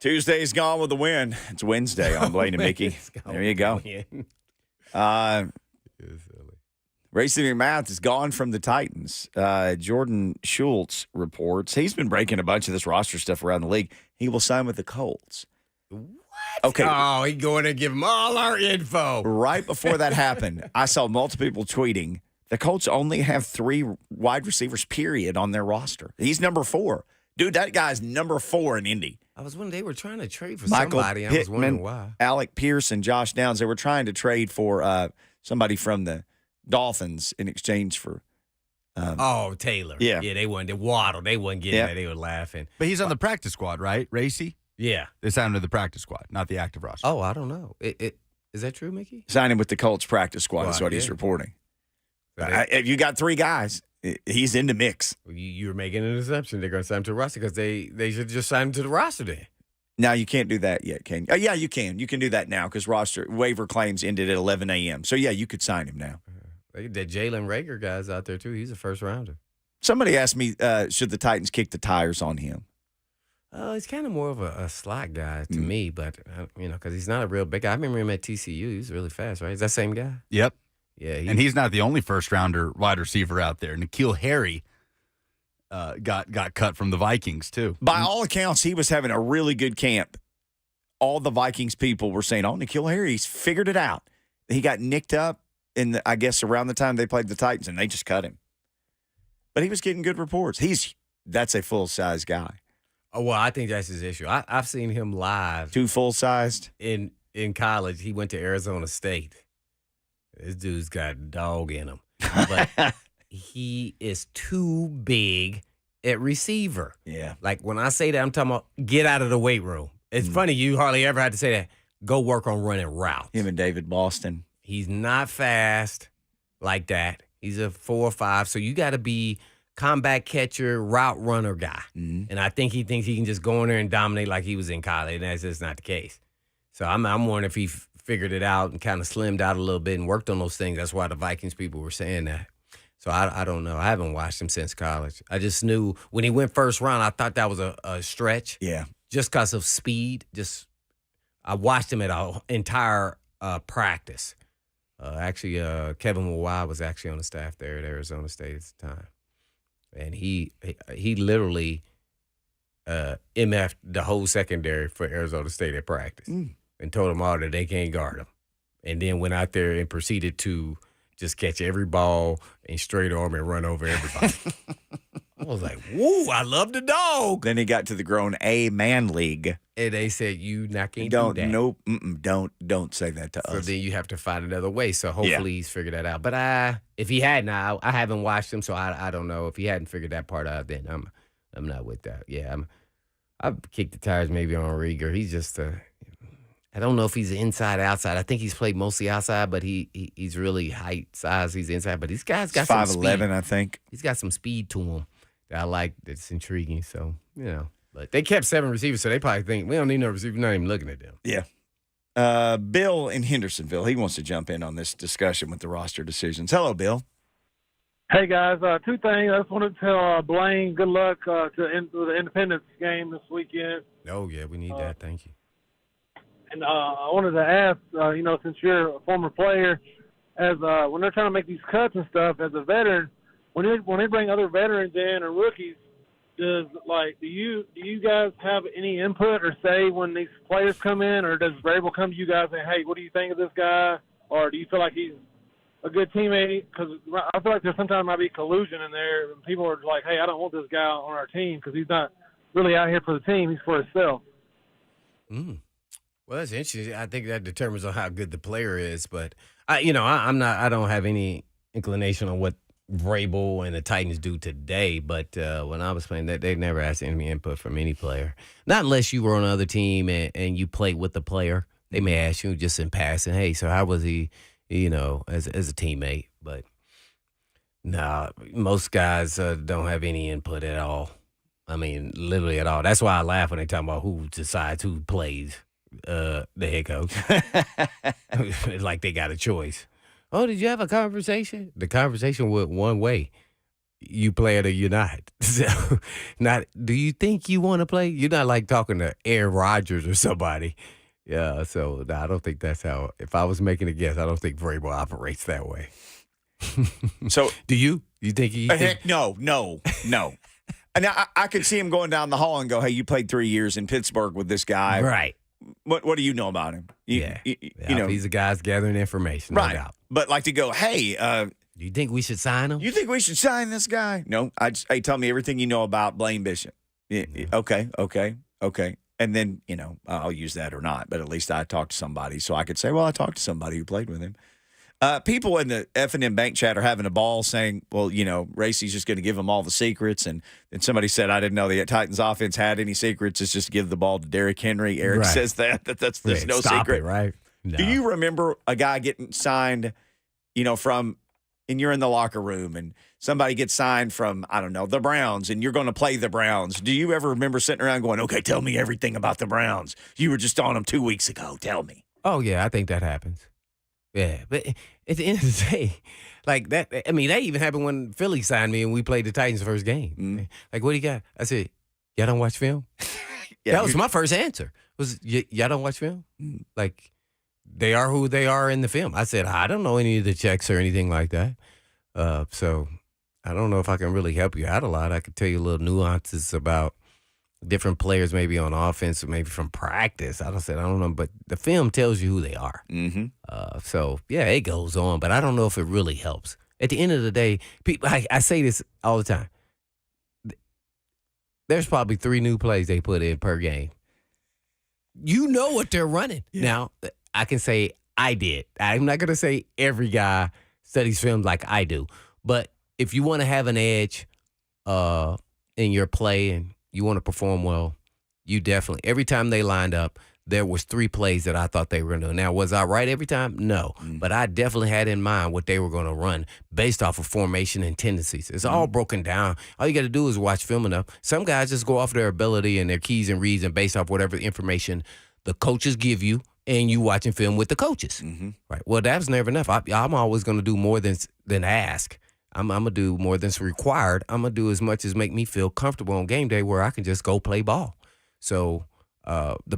Tuesday's gone with the win. It's Wednesday on Blaine and Mickey. There you go. Racing McMath is gone from the Titans. Jordan Schultz reports he's been breaking a bunch of this roster stuff around the league. He will sign with the Colts. What? Okay. Oh, he's going to give them all our info. Right before that happened, I saw multiple people tweeting the Colts only have 3 wide receivers, period, on their roster. He's number 4. Dude, that guy's number 4 in Indy. I was wondering, they were trying to trade for Michael somebody. Pittman, I was wondering why. Alec Pierce and Josh Downs, they were trying to trade for somebody from the Dolphins in exchange for Taylor. Yeah. Yeah, they wanted Waddle. They wasn't getting that. They were laughing. But he's on the practice squad, right, Racy? Yeah. They signed him to the practice squad, not the active roster. Oh, I don't know. Is that true, Mickey? signing with the Colts practice squad is what yeah. he's reporting. So If you got 3 guys, he's in the mix. you're making an assumption they're going to sign him to the roster because they should just sign him to the roster then. Now, you can't do that yet, can you? Oh, yeah, you can. You can do that now because roster waiver claims ended at 11 a.m. So, yeah, you could sign him now. The Jalen Rager guy's out there, too. He's a first-rounder. Somebody asked me, should the Titans kick the tires on him? He's kind of more of a slot guy to me, but, because he's not a real big guy. I remember him at TCU. He was really fast, right? Is that same guy? Yep. Yeah. And he's not the only first-rounder wide receiver out there. N'Keal Harry got cut from the Vikings, too. By all accounts, he was having a really good camp. All the Vikings people were saying, N'Keal Harry's figured it out. He got nicked up I guess, around the time they played the Titans, and they just cut him. But he was getting good reports. That's a full-size guy. Oh, well, I think that's his issue. I've seen him live. Too full-sized? In college. He went to Arizona State. This dude's got a dog in him. But he is too big at receiver. Yeah. Like, when I say that, I'm talking about get out of the weight room. It's funny, you hardly ever had to say that. Go work on running routes. Him and David Boston. He's not fast like that. He's a 4 or 5, so you got to be combat catcher, route runner guy. Mm-hmm. And I think he thinks he can just go in there and dominate like he was in college, and that's just not the case. So I'm wondering if he figured it out and kind of slimmed out a little bit and worked on those things. That's why the Vikings people were saying that. So I don't know. I haven't watched him since college. I just knew when he went first round, I thought that was a stretch. Yeah. Just because of speed. I watched him at an entire practice. Actually, Kevin Mawai was actually on the staff there at Arizona State at the time. And he literally MF'd the whole secondary for Arizona State at practice and told them all that they can't guard him. And then went out there and proceeded to just catch every ball and straight arm and run over everybody. I was like, whoa, I love the dog. Then he got to the grown A-man league. And they said, you not can't don't, do that. Nope, don't say that to us. So then you have to find another way. So hopefully he's figured that out. But if he hadn't, I haven't watched him, so I don't know. If he hadn't figured that part out, then I'm not with that. Yeah, I've kicked the tires maybe on Rieger. He's just I don't know if he's inside, outside. I think he's played mostly outside, but he's really height, size. He's inside. But these guys got some speed. 5'11", I think. He's got some speed to him that I like. That's intriguing. So, But they kept 7 receivers, so they probably think, we don't need no receivers. We're not even looking at them. Yeah. Bill in Hendersonville, he wants to jump in on this discussion with the roster decisions. Hello, Bill. Hey, guys. 2 things. I just wanted to tell Blaine good luck to the Independence game this weekend. Oh, yeah, we need that. Thank you. And I wanted to ask, since you're a former player, as when they're trying to make these cuts and stuff, as a veteran, when they bring other veterans in or rookies, do you guys have any input or say when these players come in, or does Vrabel come to you guys and say, hey, what do you think of this guy, or do you feel like he's a good teammate? Because I feel like there sometimes might be collusion in there, and people are like, hey, I don't want this guy on our team because he's not really out here for the team; he's for himself. Well, that's interesting. I think that determines on how good the player is, but I don't have any inclination on what Vrabel and the Titans do today, but when I was playing, they never asked any input from any player. Not unless you were on another team and you played with the player. They may ask you just in passing, hey, so how was he, as a teammate? But no, most guys don't have any input at all. I mean, literally at all. That's why I laugh when they talk about who decides who plays the head coach. It's like they got a choice. Oh, did you have a conversation? The conversation went one way. you playing or you're not. So, not. Do you think you want to play? You're not like talking to Aaron Rodgers or somebody. Yeah. So I don't think that's how. If I was making a guess, I don't think Vrabel operates that way. So Do you? You think he? heck no. And I could see him going down the hall and go, "Hey, you played 3 years in Pittsburgh with this guy. Right. What do you know about him? You know, He's a guy's gathering information. No right? doubt. But like to go, hey, Do you think we should sign him? you think we should sign this guy? No, hey, tell me everything you know about Blaine Bishop. Yeah, okay. And then, I'll use that or not, but at least I talked to somebody. So I could say, well, I talked to somebody who played with him. People in the F&M bank chat are having a ball saying, well, Racy's just going to give them all the secrets. And then somebody said, I didn't know the Titans offense had any secrets. It's just to give the ball to Derrick Henry. Eric Right. says there's Right, no stop secret. it, right? No. Do you remember a guy getting signed, and you're in the locker room and somebody gets signed from, I don't know, the Browns, and you're going to play the Browns. Do you ever remember sitting around going, okay, tell me everything about the Browns? You were just on them 2 weeks ago. Tell me. Oh, yeah, I think that happens. Yeah, but at the end of the day, like that, I mean, that even happened when Philly signed me and we played the Titans' first game. Mm. Like, what do you got? I said, y'all don't watch film? Yeah, That was my first answer. Was y'all don't watch film? Like, they are who they are in the film. I said, I don't know any of the checks or anything like that. So I don't know if I can really help you out a lot. I could tell you little nuances about different players maybe on offense or maybe from practice. I don't know, but the film tells you who they are. Mm-hmm. So, yeah, it goes on, but I don't know if it really helps. At the end of the day, people, I say this all the time. There's probably 3 new plays they put in per game. You know what they're running. Yeah. Now, I can say I did. I'm not going to say every guy studies film like I do. But if you want to have an edge in your play and you want to perform well, you definitely, every time they lined up, there was 3 plays that I thought they were going to do. Now, was I right every time? No. But I definitely had in mind what they were going to run based off of formation and tendencies. It's all broken down. All you got to do is watch film enough. Some guys just go off their ability and their keys and reads and based off whatever information the coaches give you and you watching film with the coaches. Mm-hmm. Right. Well, that's never enough. I'm always going to do more than ask. I'm going to do more than's required. I'm going to do as much as make me feel comfortable on game day where I can just go play ball. So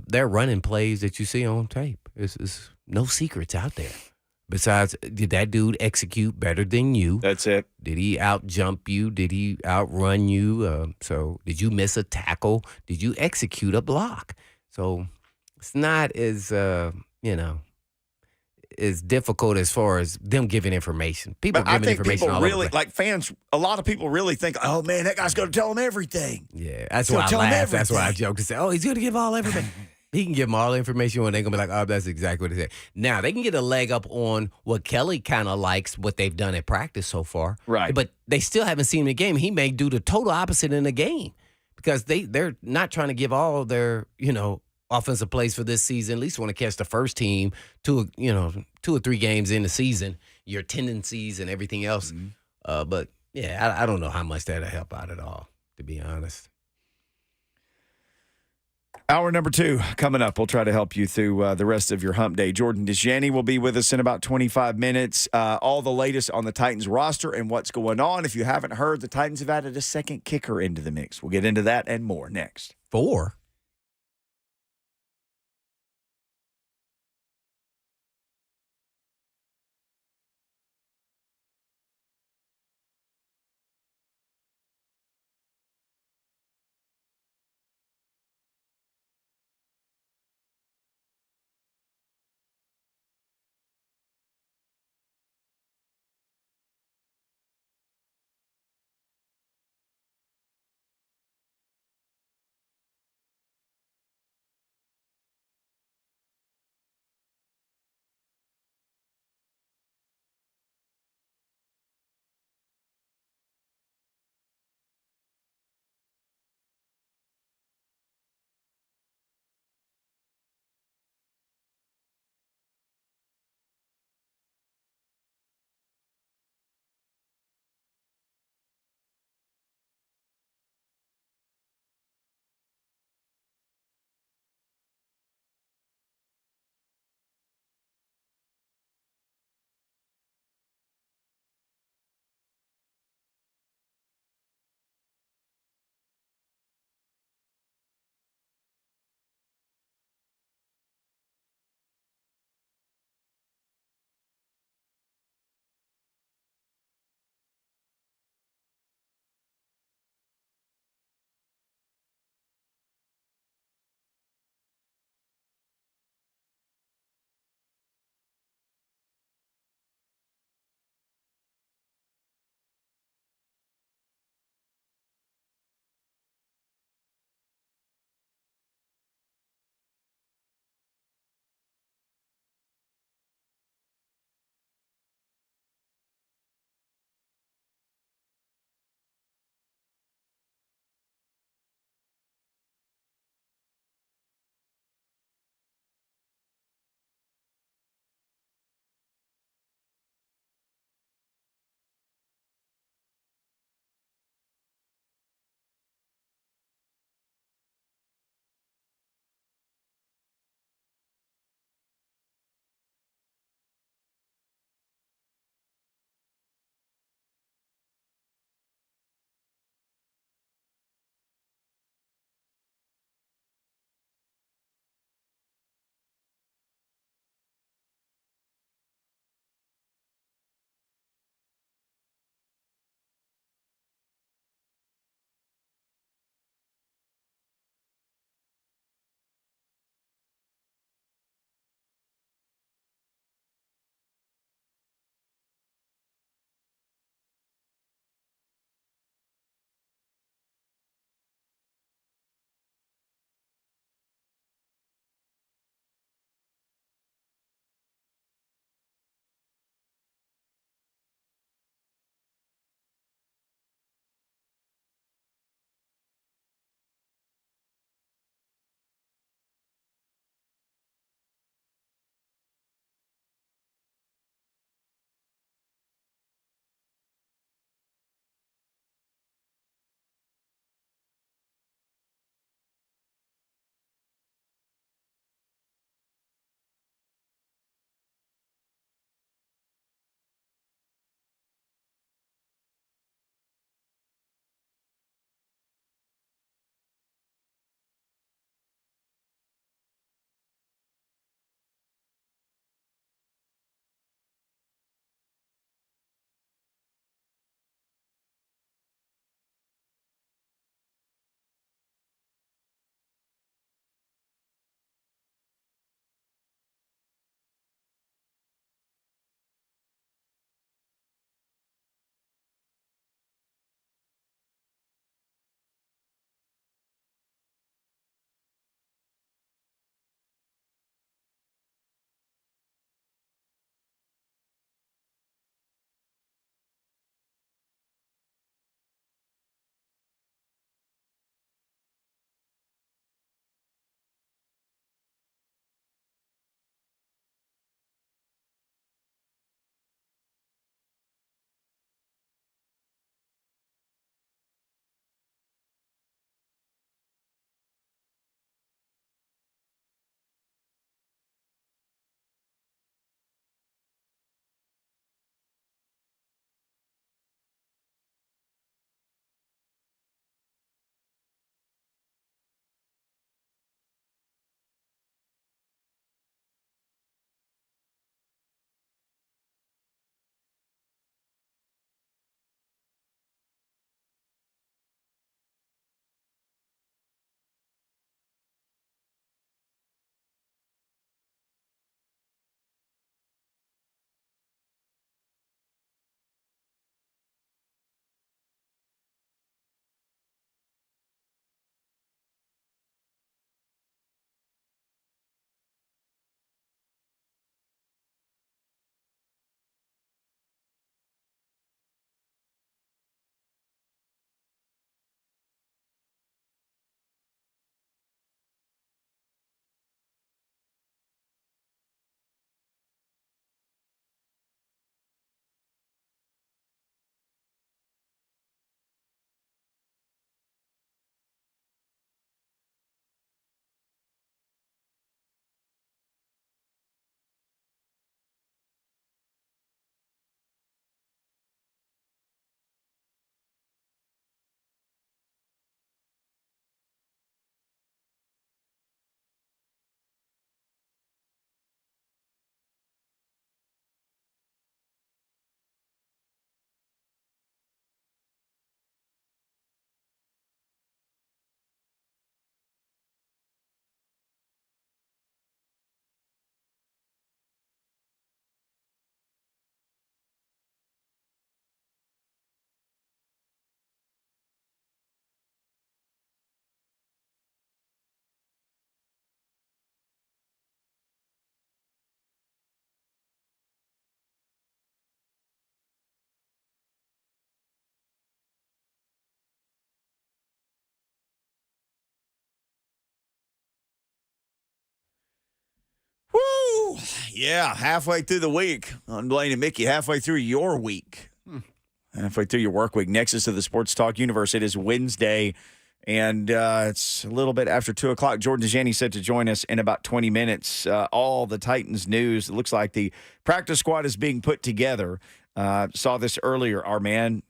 they're running plays that you see on tape. It's no secrets out there. Besides, did that dude execute better than you? That's it. Did he out-jump you? Did he outrun you? So did you miss a tackle? Did you execute a block? So it's not as, is difficult as far as them giving information. People giving information all really, over. like fans, a lot of people really think, oh, man, that guy's going to tell them everything. Yeah, that's why I laugh. That's why I joke to say, oh, he's going to give all everything. He can give them all the information when they're going to be like, oh, that's exactly what he said. Now, they can get a leg up on what Kelly kind of likes, what they've done at practice so far. Right. But they still haven't seen him in the game. He may do the total opposite in the game because they're not trying to give all their, offensive plays for this season. At least want to catch the first team 2 or 3 games in the season, your tendencies and everything else. Mm-hmm. But yeah, I don't know how much that'll help out at all, to be honest. Hour number 2 coming up. We'll try to help you through the rest of your hump day. Jordan Dajani will be with us in about 25 minutes. All the latest on the Titans roster and what's going on. If you haven't heard, the Titans have added a second kicker into the mix. We'll get into that and more next. 4? Yeah, halfway through the week. On Blaine and Mickey, halfway through your week. Halfway through your work week. Nexus of the Sports Talk universe. It is Wednesday, and it's a little bit after 2 o'clock. Jordan Dajani set to join us in about 20 minutes. All the Titans news. It looks like the practice squad is being put together. Saw this earlier. Our man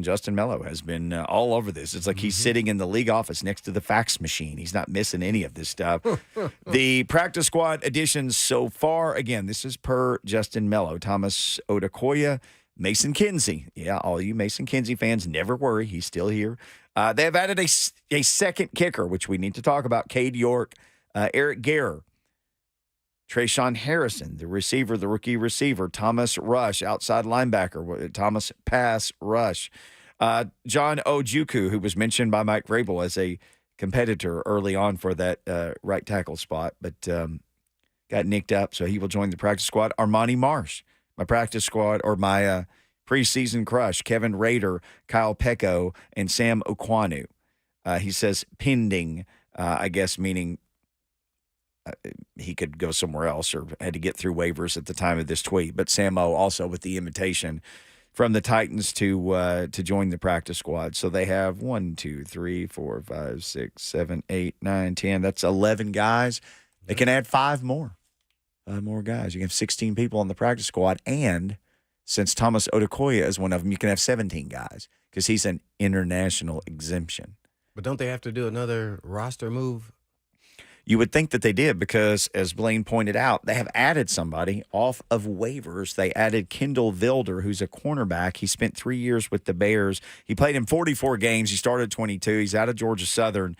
Justin Mello has been all over this. It's like he's sitting in the league office next to the fax machine. He's not missing any of this stuff. The practice squad additions so far, again, this is per Justin Mello. Thomas Odukoya, Mason Kinsey. Yeah, all you Mason Kinsey fans, never worry. He's still here. They have added a second kicker, which we need to talk about. Cade York, Eric Guerra, Trayshawn Harrison, the rookie receiver, Thomas Rush, outside linebacker, Thomas Pass Rush, John Ojukwu, who was mentioned by Mike Vrabel as a competitor early on for that right tackle spot, but got nicked up, so he will join the practice squad. Armani Marsh, my practice squad, or my preseason crush, Kevin Rader, Kyle Pecco, and Sam Okwanu. He says pending, I guess meaning he could go somewhere else or had to get through waivers at the time of this tweet. But Sam O also with the invitation from the Titans to join the practice squad. So they have 1, 2, 3, 4, 5, 6, 7, 8, 9, 10. That's 11 guys. They can add 5 more. 5 more guys. You can have 16 people on the practice squad. And since Thomas Odukoya is one of them, you can have 17 guys because he's an international exemption. But don't they have to do another roster move? You would think that they did because, as Blaine pointed out, they have added somebody off of waivers. They added Kendall Vilder, who's a cornerback. He spent 3 years with the Bears. He played in 44 games. He started 22. He's out of Georgia Southern.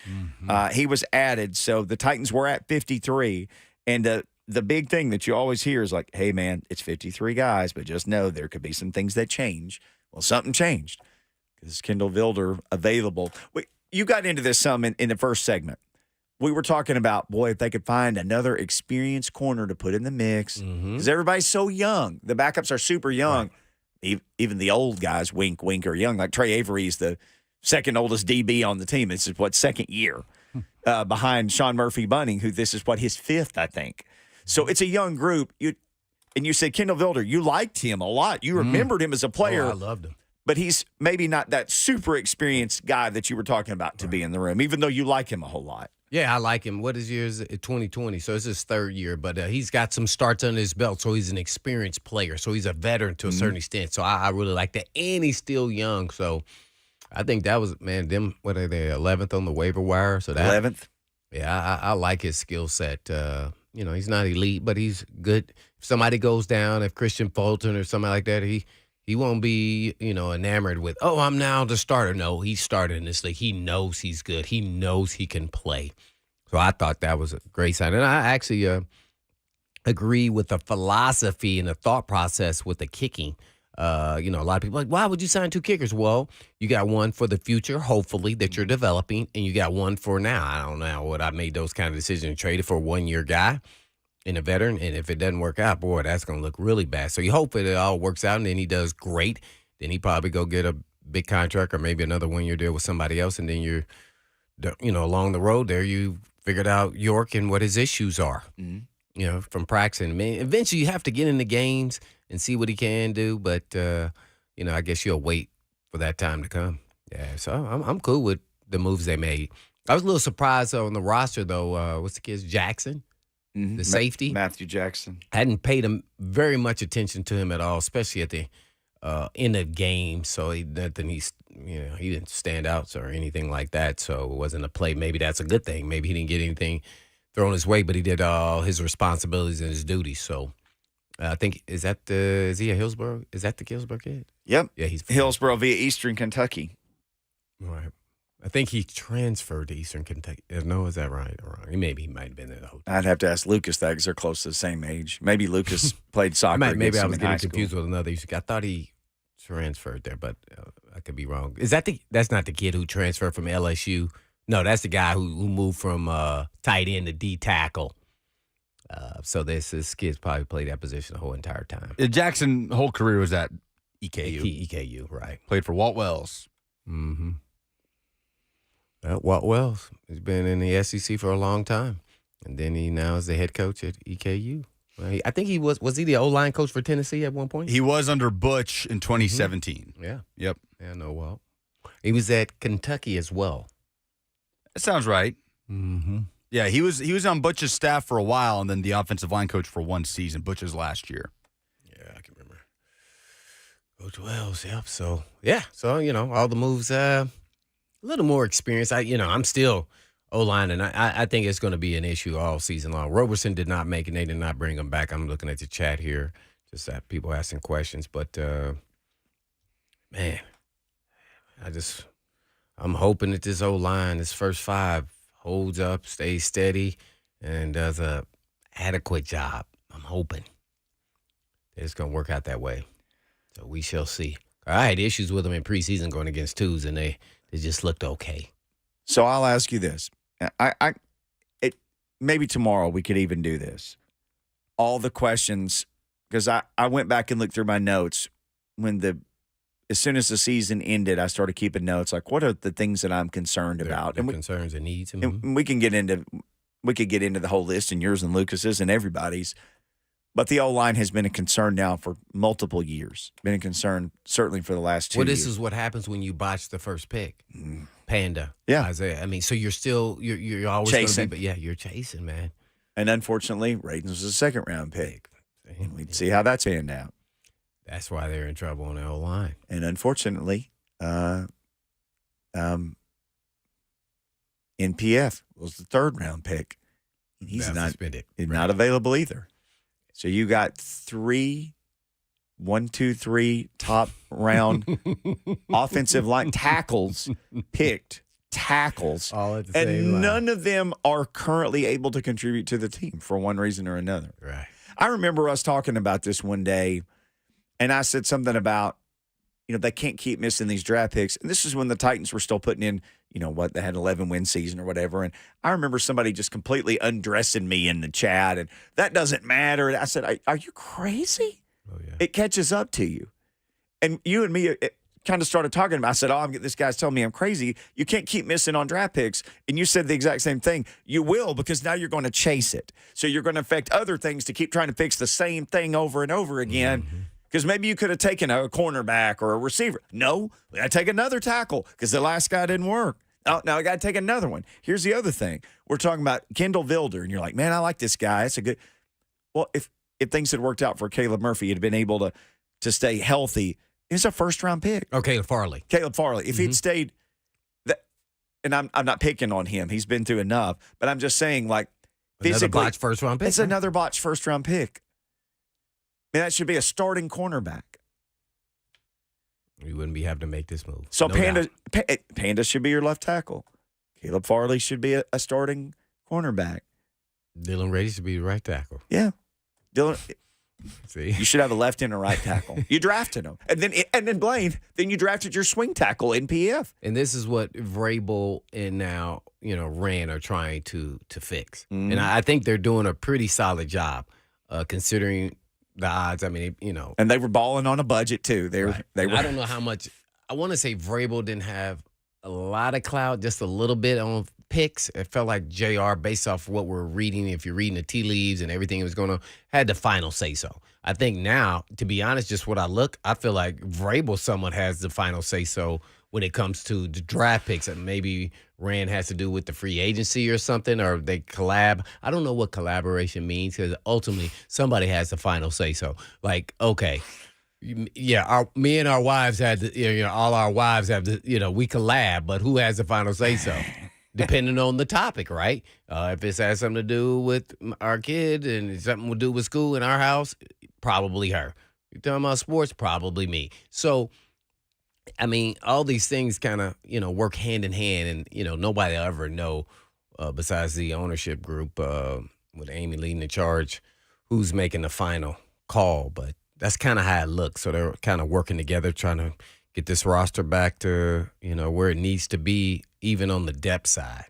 He was added. So the Titans were at 53. And the big thing that you always hear is like, hey, man, it's 53 guys, but just know there could be some things that change. Well, something changed because Kendall Vilder available. You got into this some in the first segment. We were talking about, boy, if they could find another experienced corner to put in the mix, because everybody's so young. The backups are super young. Right. Even the old guys, wink, are young. Like Trey Avery is the second oldest DB on the team. This is, second year behind Sean Murphy-Bunting, who this is, his 5th, I think. So it's a young group. And you said Kendall Vilder, you liked him a lot. You remembered him as a player. Oh, I loved him. But he's maybe not that super experienced guy that you were talking about to be in the room, even though you like him a whole lot. Yeah, I like him. What is yours? 2020, so it's his 3rd year. But he's got some starts under his belt, so he's an experienced player. So he's a veteran to a certain extent. So I really like that. And he's still young. So I think that was, man, what are they, 11th on the waiver wire? So that 11th? Yeah, I like his skill set. He's not elite, but he's good. If somebody goes down, if Christian Fulton or somebody like that, he won't be, enamored with, oh, I'm now the starter. No, he started in this league. He knows he's good. He knows he can play. So I thought that was a great sign. And I actually agree with the philosophy and the thought process with the kicking. A lot of people are like, why would you sign 2 kickers? Well, you got one for the future, hopefully, that you're developing, and you got one for now. I don't know what I made those kind of decisions, traded for a 1-year guy and a veteran, and if it doesn't work out, boy, that's going to look really bad. So you hope it all works out, and then he does great. Then he probably go get a big contract or maybe another 1-year deal with somebody else, and then you're, along the road there, you figured out York and what his issues are, from practicing. I mean, eventually you have to get in the games and see what he can do, but, I guess you'll wait for that time to come. Yeah, so I'm cool with the moves they made. I was a little surprised on the roster, though. What's the kid's Jackson? The safety. Matthew Jackson. I hadn't paid him very much attention to him at all, especially at the end of game. So he didn't stand out or anything like that. So it wasn't a play. Maybe that's a good thing. Maybe he didn't get anything thrown his way, but he did all his responsibilities and his duties. So I think, is he a Hillsborough? Is that the Hillsborough kid? Yep. Yeah, he's Hillsborough via Eastern Kentucky. Right. I think he transferred to Eastern Kentucky. No, is that right or wrong? Maybe he might have been in the hotel. I'd have to ask Lucas that because they're close to the same age. Maybe Lucas played soccer. Maybe I was getting school. confused with another. I thought he transferred there, but I could be wrong. That's not the kid who transferred from LSU? No, that's the guy who moved from tight end to D tackle. So this kid's probably played that position the whole entire time. Jackson whole career was at EKU. EKU, right. Played for Walt Wells. Mm-hmm. Walt Wells. He's been in the SEC for a long time. And then he now is the head coach at EKU. Well, I think he was he the O-line coach for Tennessee at one point? He was under Butch in 2017. Yeah. Yep. Yeah, no, well. He was at Kentucky as well. That sounds right. Mm-hmm. Yeah, he was on Butch's staff for a while, and then the offensive line coach for one season. Butch's last year. Yeah, I can remember. Coach Wells, yep. So, yeah. So, all the moves, a little more experience. I'm still O-line, and I think it's going to be an issue all season long. Roberson did not make it. They did not bring him back. I'm looking at the chat here, just at people asking questions. But, man, I'm hoping that this O-line, this first five, holds up, stays steady, and does a adequate job. I'm hoping it's going to work out that way. So we shall see. I had issues with them in preseason going against twos, and they just looked okay. So I'll ask you this. Maybe tomorrow we could even do this. All the questions, because I went back and looked through my notes as soon as the season ended, I started keeping notes like, what are the things that I'm concerned about? And concerns and needs. And we could get into the whole list, and yours and Lucas's and everybody's. But the O-line has been a concern now for multiple years. Been a concern certainly for the last 2 years. Well, this is what happens when you botch the first pick. Panda. Yeah. Isaiah. I mean, so you're always chasing. But yeah, you're chasing, man. And unfortunately, Radens was a second-round pick. We'd see how that's panned out. That's why they're in trouble on the O-line. And unfortunately, NPF was the third-round pick. And he's not available either. So you got 3 top round offensive line tackles picked. Tackles. All at the and same line. None of them are currently able to contribute to the team for one reason or another. Right. I remember us talking about this one day, and I said something about, they can't keep missing these draft picks. And this is when the Titans were still putting in, they had an 11-win season or whatever. And I remember somebody just completely undressing me in the chat, and that doesn't matter. And I said, are you crazy? Oh, yeah. It catches up to you. And you and me kind of started talking about, I said, this guy's telling me I'm crazy. You can't keep missing on draft picks. And you said the exact same thing. You will, because now you're going to chase it. So you're going to affect other things to keep trying to fix the same thing over and over again. Mm-hmm. Because maybe you could have taken a cornerback or a receiver. No, we got to take another tackle because the last guy didn't work. Oh, now I got to take another one. Here's the other thing. We're talking about Kendall Vilder, and you're like, man, I like this guy. It's a good. Well, if things had worked out for Caleb Murphy, he'd been able to stay healthy. He's a first-round pick. Oh, Caleb Farley. If he'd stayed, and I'm not picking on him. He's been through enough. But I'm just saying, like, physically, another botched first-round pick. It's another botched first-round pick. I mean, that should be a starting cornerback. We wouldn't be having to make this move. So Panda should be your left tackle. Caleb Farley should be a starting cornerback. Dylan Rady should be the right tackle. Yeah. Dylan, see, you should have a left and a right tackle. You drafted him. And then Blaine, then you drafted your swing tackle in PF. And this is what Vrabel and now, Rand are trying to fix. Mm-hmm. And I think they're doing a pretty solid job considering the odds. I mean, And they were balling on a budget, too. They were. I don't know how much. I want to say Vrabel didn't have a lot of clout, just a little bit on picks. It felt like JR, based off what we're reading, if you're reading the tea leaves and everything that was going on, had the final say-so. I think now, to be honest, just what I feel like Vrabel somewhat has the final say-so when it comes to the draft picks. And maybe Rand has to do with the free agency or something, or they collab. I don't know what collaboration means, because ultimately somebody has the final say-so. Like, okay, yeah, me and our wives had the, all our wives have the, we collab, but who has the final say-so? Depending on the topic, right? If it has something to do with our kid and something to do with school in our house, probably her. You're talking about sports, probably me. So, I mean, all these things kind of, work hand in hand, and, nobody will ever know, besides the ownership group with Amy leading the charge, who's making the final call. But that's kind of how it looks. So they're kind of working together, trying to get this roster back to, where it needs to be, even on the depth side.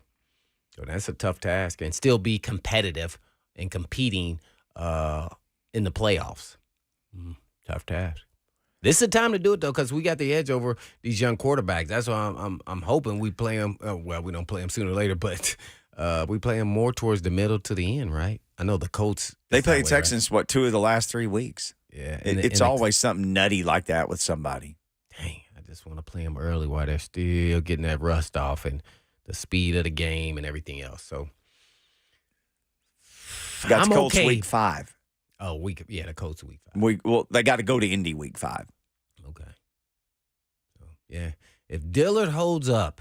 So that's a tough task, and still be competitive and competing in the playoffs. Tough task. This is the time to do it, though, because we got the edge over these young quarterbacks. That's why I'm hoping we play them. Well, we don't play them sooner or later, but We play them more towards the middle to the end, right? I know the Colts. They it's that played way, Texans, right? 2 of the last 3 weeks? Yeah. It's always something nutty like that with somebody. Dang, I just want to play them early while they're still getting that rust off and the speed of the game and everything else. So Got I'm the Colts okay. week 5. Oh, the Colts week 5. They got to go to Indy week 5. Okay. So, yeah. If Dillard holds up,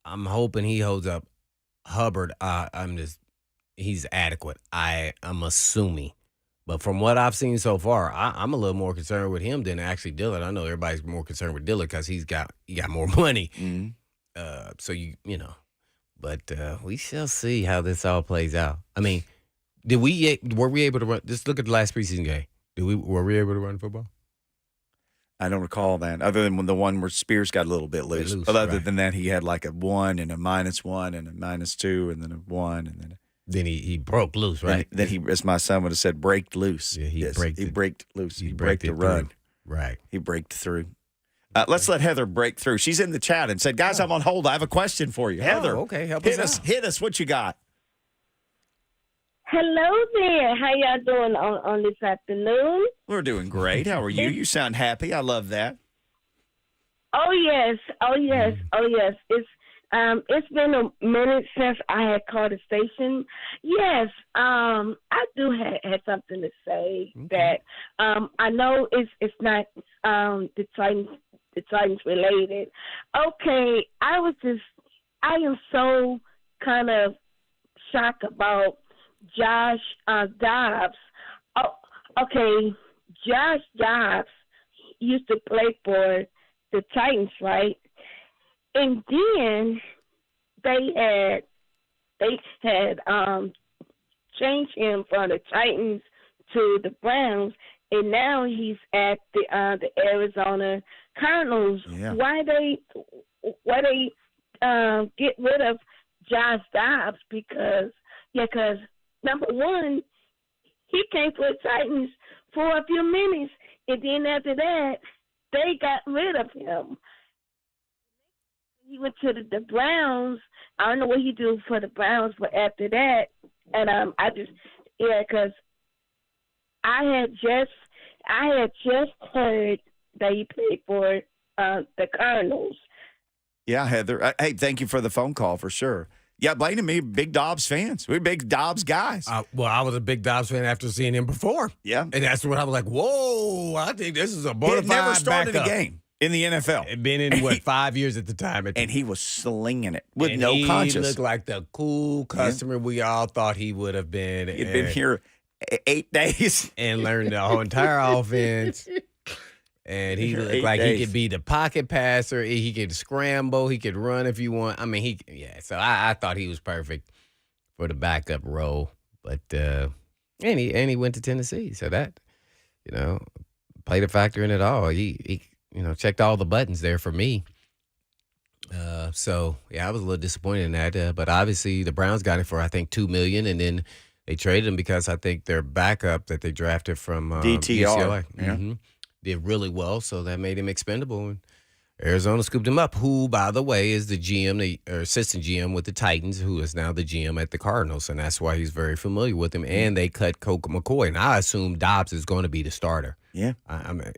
I'm hoping he holds up. Hubbard, he's adequate. I'm assuming. But from what I've seen so far, I'm a little more concerned with him than actually Dillard. I know everybody's more concerned with Dillard because he got more money. Mm-hmm. So but we shall see how this all plays out. I mean, were we able to run? Just look at the last preseason game. Were we able to run football? I don't recall that, other than the one where Spears got a little bit loose. But other than that, he had like a 1 and a -1 and a -2 and then a 1 and then he broke loose, right? Then he, as my son would have said, braked loose. Yeah, he braked loose. He braked braked the it run. through. Right. He braked through. Let's let Heather break through. She's in the chat and said, "Guys, I'm on hold. I have a question for you." Heather, okay, help hit us us. Hit us. What you got? Hello there. How y'all doing on this afternoon? We're doing great. How are you? You sound happy. I love that. Oh yes. It's been a minute since I had called the station. Yes, I do have something to say that I know it's not the Titans related. Okay, I am so kind of shocked about Josh Dobbs. Oh, okay, Josh Dobbs used to play for the Titans, right? And then they had changed him from the Titans to the Browns, and now he's at the Arizona Cardinals. Yeah. Why they get rid of Josh Dobbs? Because number one, he came for the Titans for a few minutes, and then after that, they got rid of him. He went to the Browns. I don't know what he do for the Browns, but after that, and because I had just heard that he played for the Cardinals. Yeah, Heather. Hey, thank you for the phone call for sure. Yeah, Blaine and me, big Dobbs fans. We're big Dobbs guys. Well, I was a big Dobbs fan after seeing him perform. Yeah. And that's when I was like, whoa, I think this is a bona fide He had never started backup. a game in the NFL. It'd been in, 5 years at the time. And he was slinging it with and no he conscience. looked like the cool customer we all thought he would have been. He'd been here 8 days. And learned the whole entire offense. And he looked like he could be the pocket passer. He could scramble. He could run if you want. I mean, so I thought he was perfect for the backup role. But and he went to Tennessee. So that, played a factor in it all. He checked all the buttons there for me. So yeah, I was a little disappointed in that. But obviously the Browns got it for I think $2 million, and then they traded him because I think their backup that they drafted from DTR. UCLA, Yeah. did really well, so that made him expendable. And Arizona scooped him up, who, by the way, is the GM, or assistant GM with the Titans, who is now the GM at the Cardinals, and that's why he's very familiar with him. And they cut Colt McCoy, and I assume Dobbs is going to be the starter. Yeah. I mean,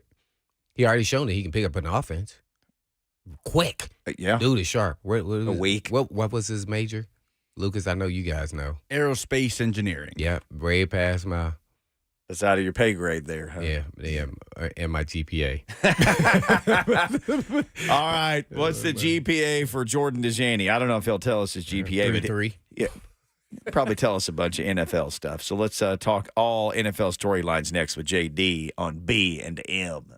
he already shown that he can pick up an offense quick. Yeah. Dude is sharp. A week. What was his major? Lucas, I know you guys know. Aerospace engineering. Yeah, way past my... That's out of your pay grade there, huh? Yeah, and my GPA. All right. What's the GPA for Jordan Dajani? I don't know if he'll tell us his GPA. 3. Yeah. Probably tell us a bunch of NFL stuff. So let's talk all NFL storylines next with JD on B&M.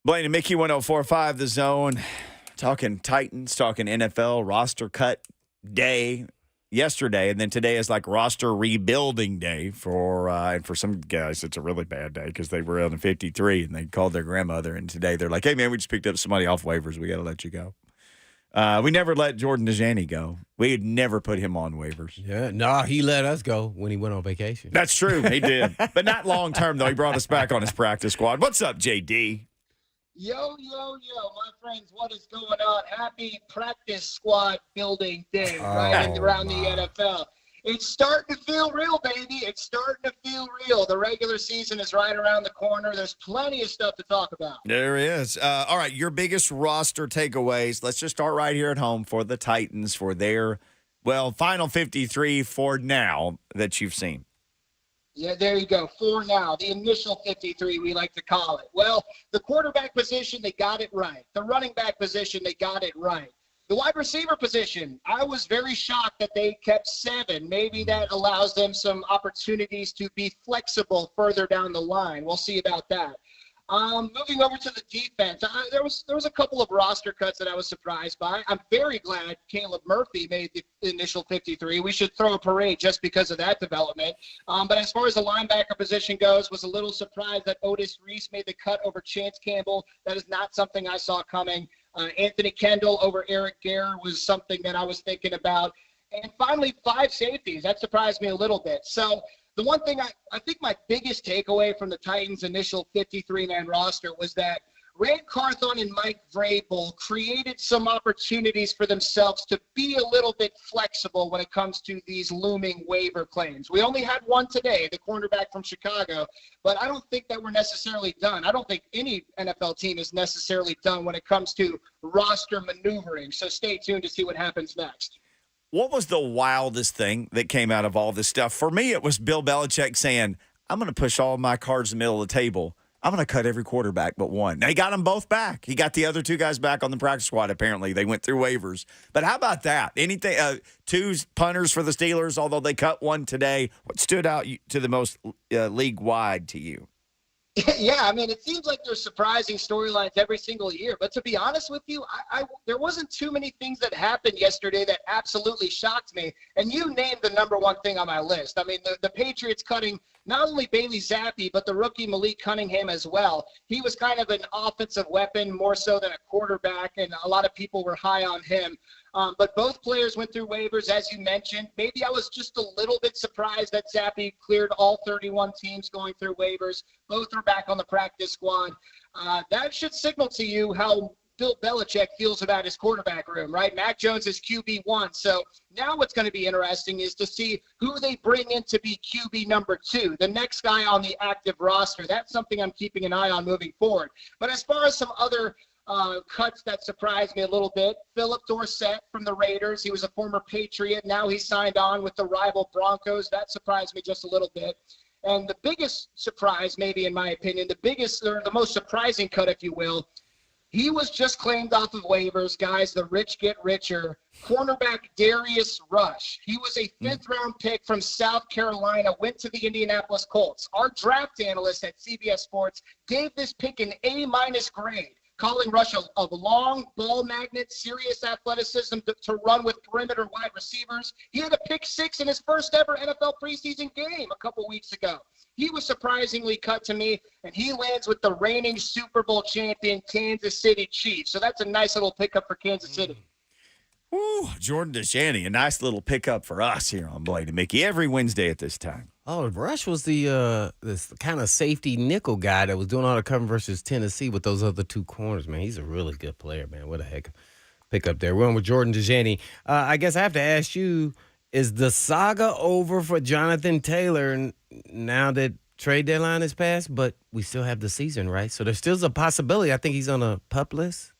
Blaine and Mickey 1045 The Zone. Talking Titans, talking NFL roster cut day yesterday, and then today is like roster rebuilding day and for some guys it's a really bad day because they were on 53 and they called their grandmother, and today they're like, hey man, we just picked up somebody off waivers, we got to let you go. We never let Jordan Dajani go. We had never put him on waivers. Yeah, no, he let us go when he went on vacation. That's true, he did, but not long term though. He brought us back on his practice squad. What's up, JD? Yo, my friends, what is going on? Happy practice squad building day, right, and around the NFL. It's starting to feel real, baby. It's starting to feel real. The regular season is right around the corner. There's plenty of stuff to talk about. There is. All right, your biggest roster takeaways. Let's just start right here at home for the Titans for their, final 53 for now that you've seen. Yeah, there you go. For now, the initial 53, we like to call it. Well, the quarterback position, they got it right. The running back position, they got it right. The wide receiver position, I was very shocked that they kept 7. Maybe that allows them some opportunities to be flexible further down the line. We'll see about that. Moving over to the defense, there was a couple of roster cuts that I was surprised by. I'm very glad Caleb Murphy made the initial 53. We should throw a parade just because of that development. But as far as the linebacker position goes, was a little surprised that Otis Reese made the cut over Chance Campbell. That is not something I saw coming. Anthony Kendall over Eric Guerra was something that I was thinking about. And finally, 5 safeties. That surprised me a little bit. So the one thing I think my biggest takeaway from the Titans' initial 53-man roster was that Ray Carthon and Mike Vrabel created some opportunities for themselves to be a little bit flexible when it comes to these looming waiver claims. We only had one today, the cornerback from Chicago, but I don't think that we're necessarily done. I don't think any NFL team is necessarily done when it comes to roster maneuvering. So stay tuned to see what happens next. What was the wildest thing that came out of all this stuff? For me, it was Bill Belichick saying, I'm going to push all my cards in the middle of the table. I'm going to cut every quarterback but one. Now, he got them both back. He got the other 2 guys back on the practice squad, apparently. They went through waivers. But how about that? Anything? 2 punters for the Steelers, although they cut one today. What stood out to the most league-wide to you? Yeah, I mean, it seems like there's surprising storylines every single year. But to be honest with you, there wasn't too many things that happened yesterday that absolutely shocked me. And you named the number one thing on my list. I mean, the Patriots cutting not only Bailey Zappi, but the rookie Malik Cunningham as well. He was kind of an offensive weapon more so than a quarterback, and a lot of people were high on him. But both players went through waivers, as you mentioned. Maybe I was just a little bit surprised that Zappi cleared all 31 teams going through waivers. Both are back on the practice squad. That should signal to you how Bill Belichick feels about his quarterback room, right? Mac Jones is QB1. So now what's going to be interesting is to see who they bring in to be QB number 2, the next guy on the active roster. That's something I'm keeping an eye on moving forward. But as far as some other cuts that surprised me a little bit. Philip Dorsett from the Raiders. He was a former Patriot. Now he signed on with the rival Broncos. That surprised me just a little bit. And the biggest surprise, maybe in my opinion, the most surprising cut, if you will, he was just claimed off of waivers, guys. The rich get richer. Cornerback Darius Rush. He was a 5th-round pick from South Carolina, went to the Indianapolis Colts. Our draft analyst at CBS Sports gave this pick an A-minus grade, calling Rush a long ball magnet, serious athleticism to run with perimeter wide receivers. He had a pick 6 in his first ever NFL preseason game a couple weeks ago. He was surprisingly cut to me, and he lands with the reigning Super Bowl champion Kansas City Chiefs. So that's a nice little pickup for Kansas City. Ooh, Jordan Dajani, a nice little pickup for us here on Blade and Mickey every Wednesday at this time. Oh, Rush was the this kind of safety nickel guy that was doing all the cover versus Tennessee with those other 2 corners, man. He's a really good player, man. What a heck pickup there. We're on with Jordan Dajani. I guess I have to ask you, is the saga over for Jonathan Taylor now that trade deadline has passed, but we still have the season, right? So there's still a possibility. I think he's on a PUP list.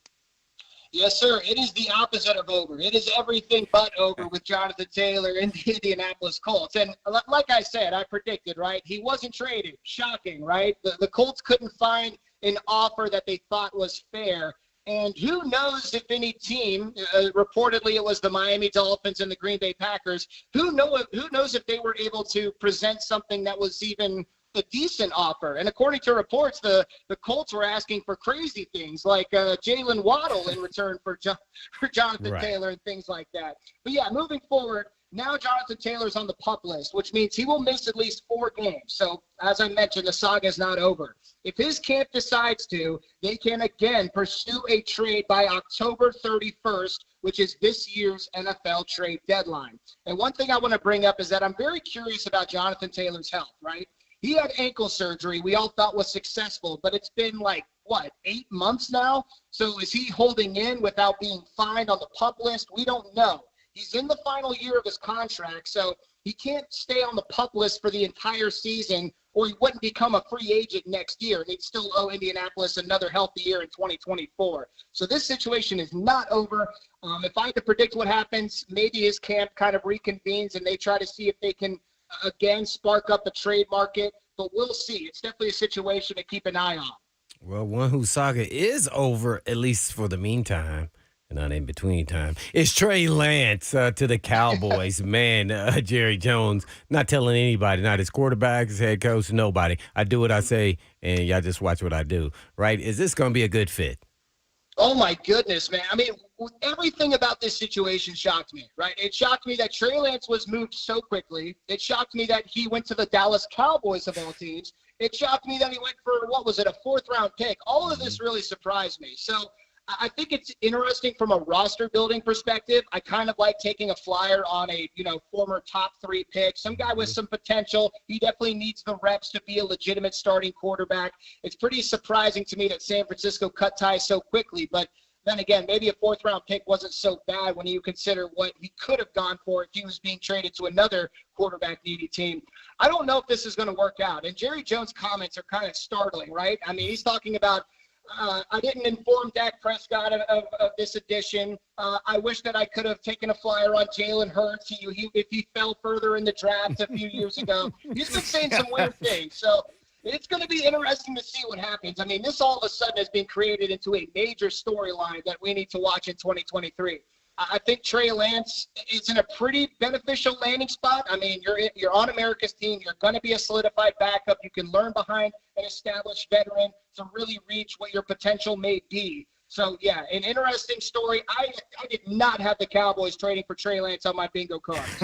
Yes, sir. It is the opposite of over. It is everything but over with Jonathan Taylor and the Indianapolis Colts. And like I said, I predicted, right? He wasn't traded. Shocking, right? The Colts couldn't find an offer that they thought was fair. And who knows if any team, reportedly it was the Miami Dolphins and the Green Bay Packers, who knows if they were able to present something that was even a decent offer. And according to reports, the Colts were asking for crazy things like Jalen Waddle in return for Jonathan Taylor and things like that. But yeah, moving forward, now Jonathan Taylor's on the PUP list, which means he will miss at least 4 games. So as I mentioned, the saga is not over. If his camp decides to, they can again pursue a trade by October 31st, which is this year's NFL trade deadline. And one thing I want to bring up is that I'm very curious about Jonathan Taylor's health, right? He had ankle surgery we all thought was successful, but it's been like, 8 months now? So is he holding in without being fined on the PUP list? We don't know. He's in the final year of his contract, so he can't stay on the PUP list for the entire season, or he wouldn't become a free agent next year, and he'd still owe Indianapolis another healthy year in 2024. So this situation is not over. If I had to predict what happens, maybe his camp kind of reconvenes and they try to see if they can, again, spark up the trade market. But we'll see. It's definitely a situation to keep an eye on. Well, one whose saga is over, at least for the meantime, and not in between time, is Trey Lance to the Cowboys. Man, Jerry Jones not telling anybody, not his quarterback, his head coach, nobody. I do what I say, and y'all just watch what I do, right? Is this going to be a good fit? Oh, my goodness, man. I mean, everything about this situation shocked me, right? It shocked me that Trey Lance was moved so quickly. It shocked me that he went to the Dallas Cowboys of all teams. It shocked me that he went for, a 4th-round pick. All of this really surprised me. So I think it's interesting from a roster building perspective. I kind of like taking a flyer on a, former top 3 pick, some guy with some potential. He definitely needs the reps to be a legitimate starting quarterback. It's pretty surprising to me that San Francisco cut ties so quickly, but then again, maybe a 4th-round pick wasn't so bad when you consider what he could have gone for if he was being traded to another quarterback-needy team. I don't know if this is going to work out. And Jerry Jones' comments are kind of startling, right? I mean, he's talking about, I didn't inform Dak Prescott of this addition. I wish that I could have taken a flyer on Jalen Hurts if he fell further in the draft a few years ago. He's been saying some weird things. So it's going to be interesting to see what happens. I mean, this all of a sudden has been created into a major storyline that we need to watch in 2023. I think Trey Lance is in a pretty beneficial landing spot. I mean, you're on America's team. You're going to be a solidified backup. You can learn behind an established veteran to really reach what your potential may be. So, yeah, an interesting story. I did not have the Cowboys trading for Trey Lance on my bingo cards.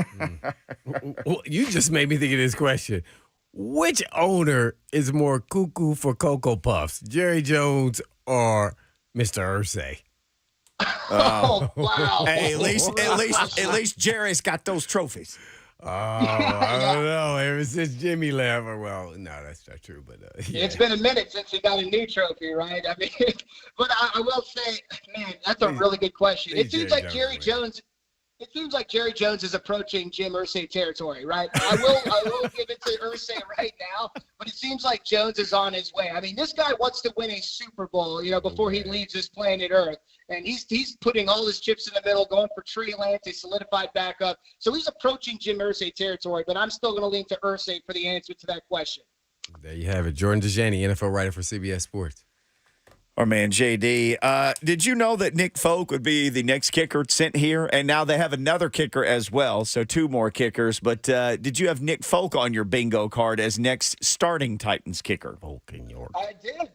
Well, you just made me think of this question. Which owner is more cuckoo for Cocoa Puffs, Jerry Jones or Mr. Irsay? Oh, wow. Hey, at least Jerry's got those trophies. Oh, I don't know. Ever since Jimmy left, well, no, that's not true. But yeah. It's been a minute since he got a new trophy, right? I mean, but I will say, man, that's a really good question. It seems like Jerry Jones. It seems like Jerry Jones is approaching Jim Irsay territory, right? I will give it to Irsay right now, but it seems like Jones is on his way. I mean, this guy wants to win a Super Bowl, before he leaves this planet Earth. And he's putting all his chips in the middle, going for Trey Lance, a solidified backup. So he's approaching Jim Irsay territory, but I'm still going to lean to Irsay for the answer to that question. There you have it. Jordan Dajani, NFL writer for CBS Sports. Our man, JD. Did you know that Nick Folk would be the next kicker sent here? And now they have another kicker as well, so 2 more kickers. But did you have Nick Folk on your bingo card as next starting Titans kicker? Folk in York. I did.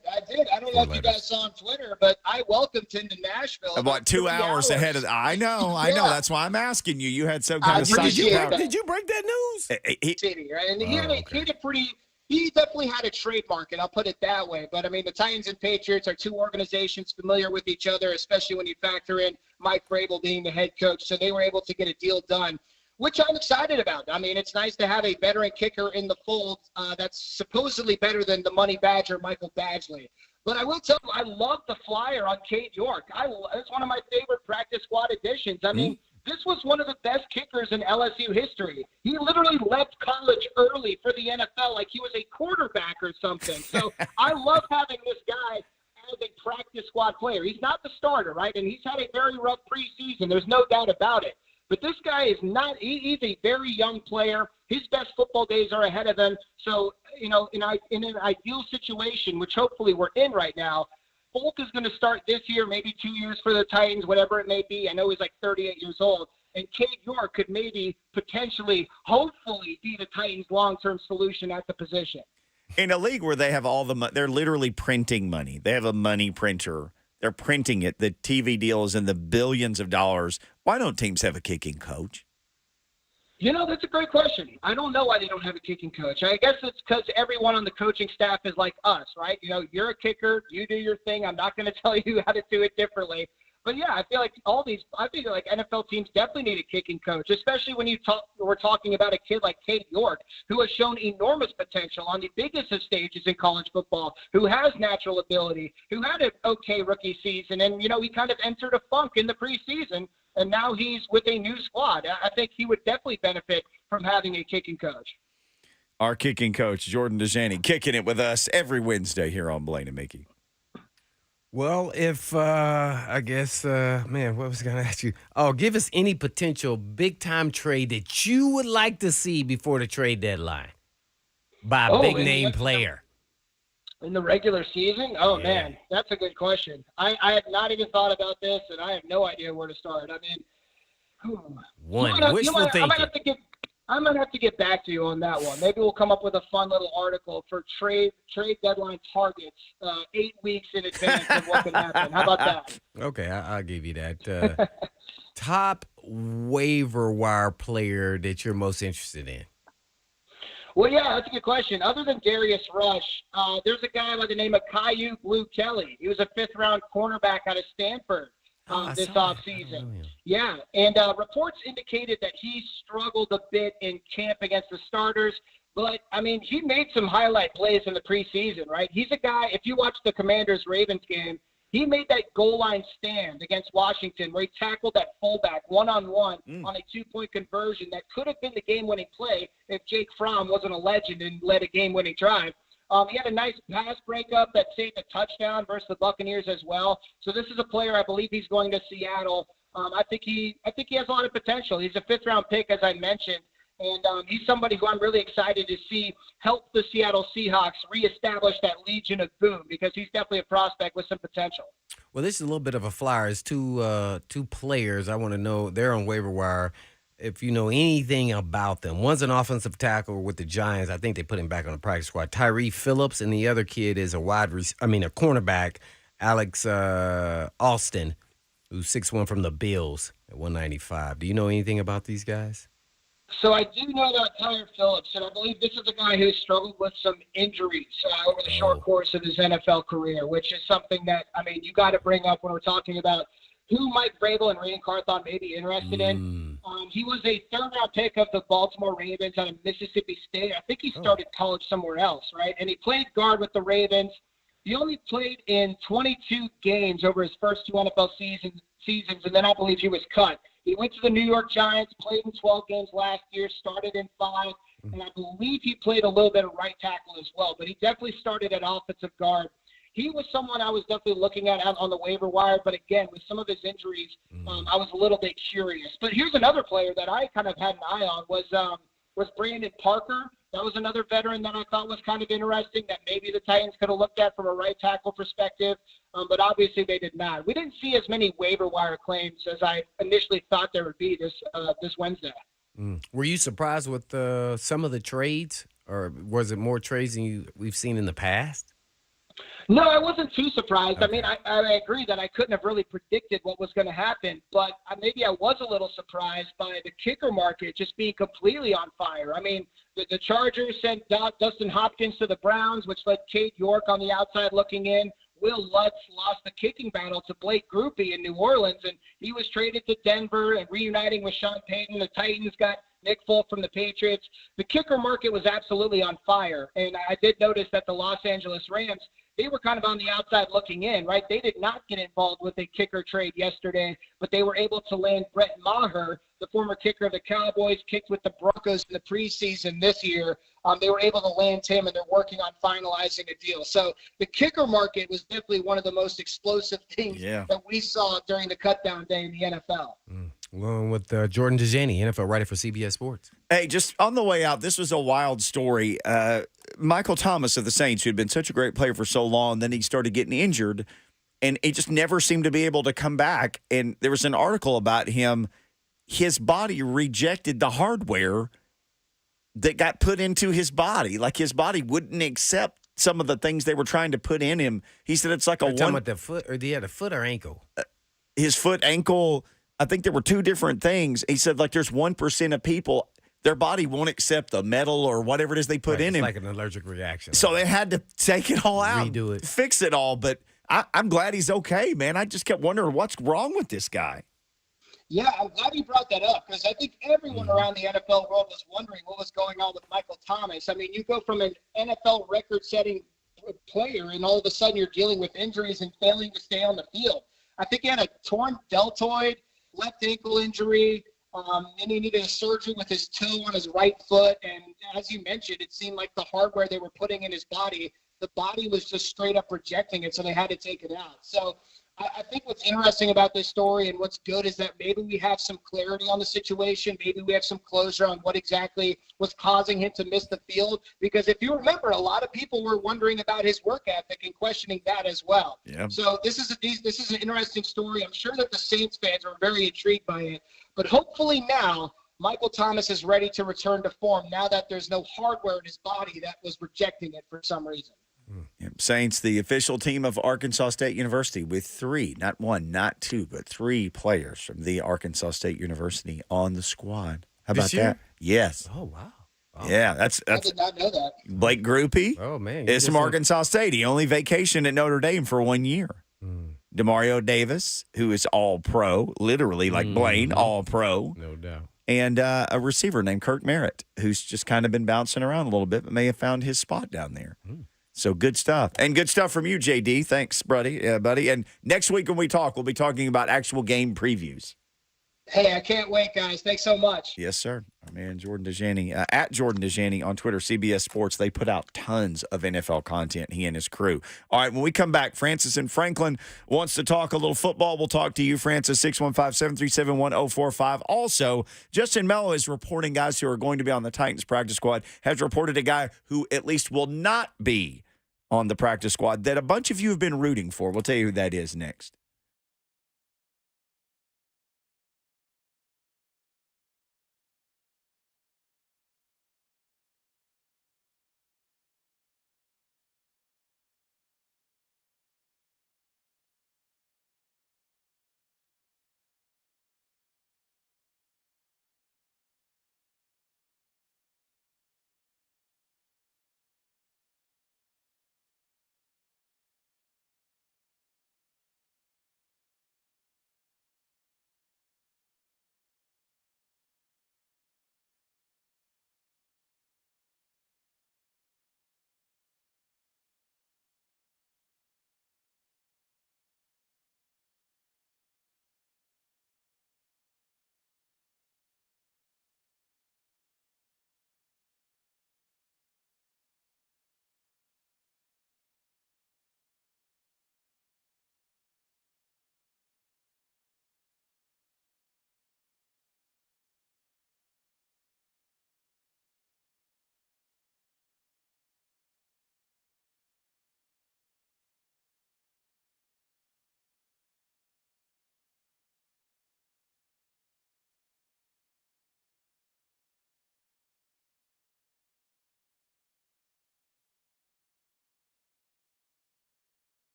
I don't know if you guys saw on Twitter, but I welcomed him to Nashville. About 2 hours ahead of. I know. That's why I'm asking you. You had some kind of psychic power. Did you break that news? Right? And he had a pretty. He definitely had a trademark, and I'll put it that way. But, I mean, the Titans and Patriots are 2 organizations familiar with each other, especially when you factor in Mike Vrabel being the head coach. So they were able to get a deal done, which I'm excited about. I mean, it's nice to have a veteran kicker in the fold that's supposedly better than the money badger, Michael Badgley. But I will tell you, I love the flyer on Cade York. It's one of my favorite practice squad additions. I mean, this was one of the best kickers in LSU history. He literally left college early for the NFL like he was a quarterback or something. So I love having this guy as a practice squad player. He's not the starter, right? And he's had a very rough preseason. There's no doubt about it. But this guy is not – he's a very young player. His best football days are ahead of him. So, in an ideal situation, which hopefully we're in right now, Folk is going to start this year, maybe 2 years for the Titans, whatever it may be. I know he's like 38 years old. And Cade York could maybe potentially, hopefully, be the Titans' long-term solution at the position. In a league where they have all the money, they're literally printing money. They have a money printer. They're printing it. The TV deal is in the billions of dollars. Why don't teams have a kicking coach? That's a great question. I don't know why they don't have a kicking coach. I guess it's because everyone on the coaching staff is like us, right? You're a kicker. You do your thing. I'm not going to tell you how to do it differently. But, yeah, I feel like NFL teams definitely need a kicking coach, especially when we're talking about a kid like Cade York, who has shown enormous potential on the biggest of stages in college football, who has natural ability, who had an okay rookie season, and, he kind of entered a funk in the preseason, and now he's with a new squad. I think he would definitely benefit from having a kicking coach. Our kicking coach, Jordan Dajani, kicking it with us every Wednesday here on Blaine and Mickey. Well, if I guess, what was I going to ask you? Oh, give us any potential big-time trade that you would like to see before the trade deadline by a big-name player. In the regular season? Oh, yeah. Man, that's a good question. I had not even thought about this, and I have no idea where to start. I mean, wishful thinking. I might have to get back to you on that one. Maybe we'll come up with a fun little article for trade deadline targets 8 weeks in advance of what can happen. How about that? Okay, I'll give you that. Top waiver wire player that you're most interested in? Well, yeah, that's a good question. Other than Darius Rush, there's a guy by the name of Caillou Blue Kelly. He was a fifth-round cornerback out of Stanford. This offseason. Yeah, and reports indicated that he struggled a bit in camp against the starters, but, I mean, he made some highlight plays in the preseason, right? He's a guy, if you watch the Commanders-Ravens game, he made that goal line stand against Washington where he tackled that fullback one-on-one on a two-point conversion that could have been the game-winning play if Jake Fromm wasn't a legend and led a game-winning drive. He had a nice pass breakup that saved a touchdown versus the Buccaneers as well. So this is a player, I believe he's going to Seattle. I think he has a lot of potential. He's a fifth-round pick, as I mentioned, and he's somebody who I'm really excited to see help the Seattle Seahawks reestablish that Legion of Boom because he's definitely a prospect with some potential. Well, this is a little bit of a flyer. It's two players I want to know. They're on waiver wire. If you know anything about them, one's an offensive tackle with the Giants. I think they put him back on the practice squad. Tyree Phillips, and the other kid is a cornerback, Alex Austin, who's 6'1" from the Bills at 195. Do you know anything about these guys? So I do know about Tyler Phillips, and I believe this is a guy who struggled with some injuries over the short course of his NFL career, which is something that, I mean, you got to bring up when we're talking about who Mike Vrabel and Ryan Carthon may be interested in. He was a third-round pick of the Baltimore Ravens out of Mississippi State. I think he started college somewhere else, right? And he played guard with the Ravens. He only played in 22 games over his first two NFL seasons, and then I believe he was cut. He went to the New York Giants, played in 12 games last year, started in 5, and I believe he played a little bit of right tackle as well, but he definitely started at offensive guard. He was someone I was definitely looking at on the waiver wire, but again, with some of his injuries, I was a little bit curious. But here's another player that I kind of had an eye on was Brandon Parker. That was another veteran that I thought was kind of interesting that maybe the Titans could have looked at from a right tackle perspective, but obviously they did not. We didn't see as many waiver wire claims as I initially thought there would be this Wednesday. Were you surprised with some of the trades, or was it more trades than we've seen in the past? No, I wasn't too surprised. Okay. I mean, I agree that I couldn't have really predicted what was going to happen, but maybe I was a little surprised by the kicker market just being completely on fire. I mean, the Chargers sent Dustin Hopkins to the Browns, which led Cade York on the outside looking in. Will Lutz lost the kicking battle to Blake Grupe in New Orleans, and he was traded to Denver and reuniting with Sean Payton. The Titans got Nick Folk from the Patriots. The kicker market was absolutely on fire, and I did notice that the Los Angeles Rams, they were kind of on the outside looking in, right? They did not get involved with a kicker trade yesterday, but they were able to land Brett Maher, the former kicker of the Cowboys, kicked with the Broncos in the preseason this year. They were able to land him, and they're working on finalizing a deal. So the kicker market was definitely one of the most explosive things that we saw during the cutdown day in the NFL. Along with Jordan Dajani, NFL writer for CBS Sports. Hey, just on the way out, this was a wild story. Michael Thomas of the Saints, who had been such a great player for so long, then he started getting injured, and he just never seemed to be able to come back. And there was an article about him. His body rejected the hardware that got put into his body. Like his body wouldn't accept some of the things they were trying to put in him. He said it's like You're talking about the foot, or the foot or ankle? his foot, ankle. I think there were two different things. He said like there's 1% of people, their body won't accept the metal or whatever it is they put in it's him. like an allergic reaction. So they had to take it all out, Redo it. fix it all. But I'm glad he's okay, man. I just kept wondering what's wrong with this guy. Yeah, I'm glad you brought that up because I think everyone around the NFL world was wondering what was going on with Michael Thomas. I mean, you go from an NFL record-setting player and all of a sudden you're dealing with injuries and failing to stay on the field. I think he had a torn deltoid, left ankle injury, and he needed a surgery with his toe on his right foot. And as you mentioned, it seemed like the hardware they were putting in his body, the body was just straight up rejecting it, so they had to take it out. So I think what's interesting about this story and what's good is that maybe we have some clarity on the situation. Maybe we have some closure on what exactly was causing him to miss the field. Because if you remember, a lot of people were wondering about his work ethic and questioning that as well. Yeah. So this is an interesting story. I'm sure that the Saints fans are very intrigued by it. But hopefully now Michael Thomas is ready to return to form now that there's no hardware in his body that was rejecting it for some reason. Saints, the official team of Arkansas State University, with three, not one, not two, but three players from the Arkansas State University on the squad. How about This year? that? Yes. Oh, wow. Oh. Yeah, that's I did not know that. Blake Groupie. Oh, man. Is from Arkansas State. He only vacationed at Notre Dame for 1 year. Demario Davis, who is all pro, literally like Blaine, all pro. No doubt. And a receiver named Kirk Merritt, who's just kind of been bouncing around a little bit, but may have found his spot down there. So good stuff. And good stuff from you, JD. Thanks, buddy. And next week when we talk, we'll be talking about actual game previews. Hey, I can't wait, guys. Thanks so much. Yes, sir. My man, Jordan Dajani, at Jordan Dajani on Twitter, CBS Sports. They put out tons of NFL content, he and his crew. All right, when we come back, Francis and Franklin wants to talk a little football. We'll talk to you, Francis, 615-737-1045. Also, Justin Mello is reporting guys who are going to be on the Titans practice squad, has reported a guy who at least will not be on the practice squad that a bunch of you have been rooting for. We'll tell you who that is next.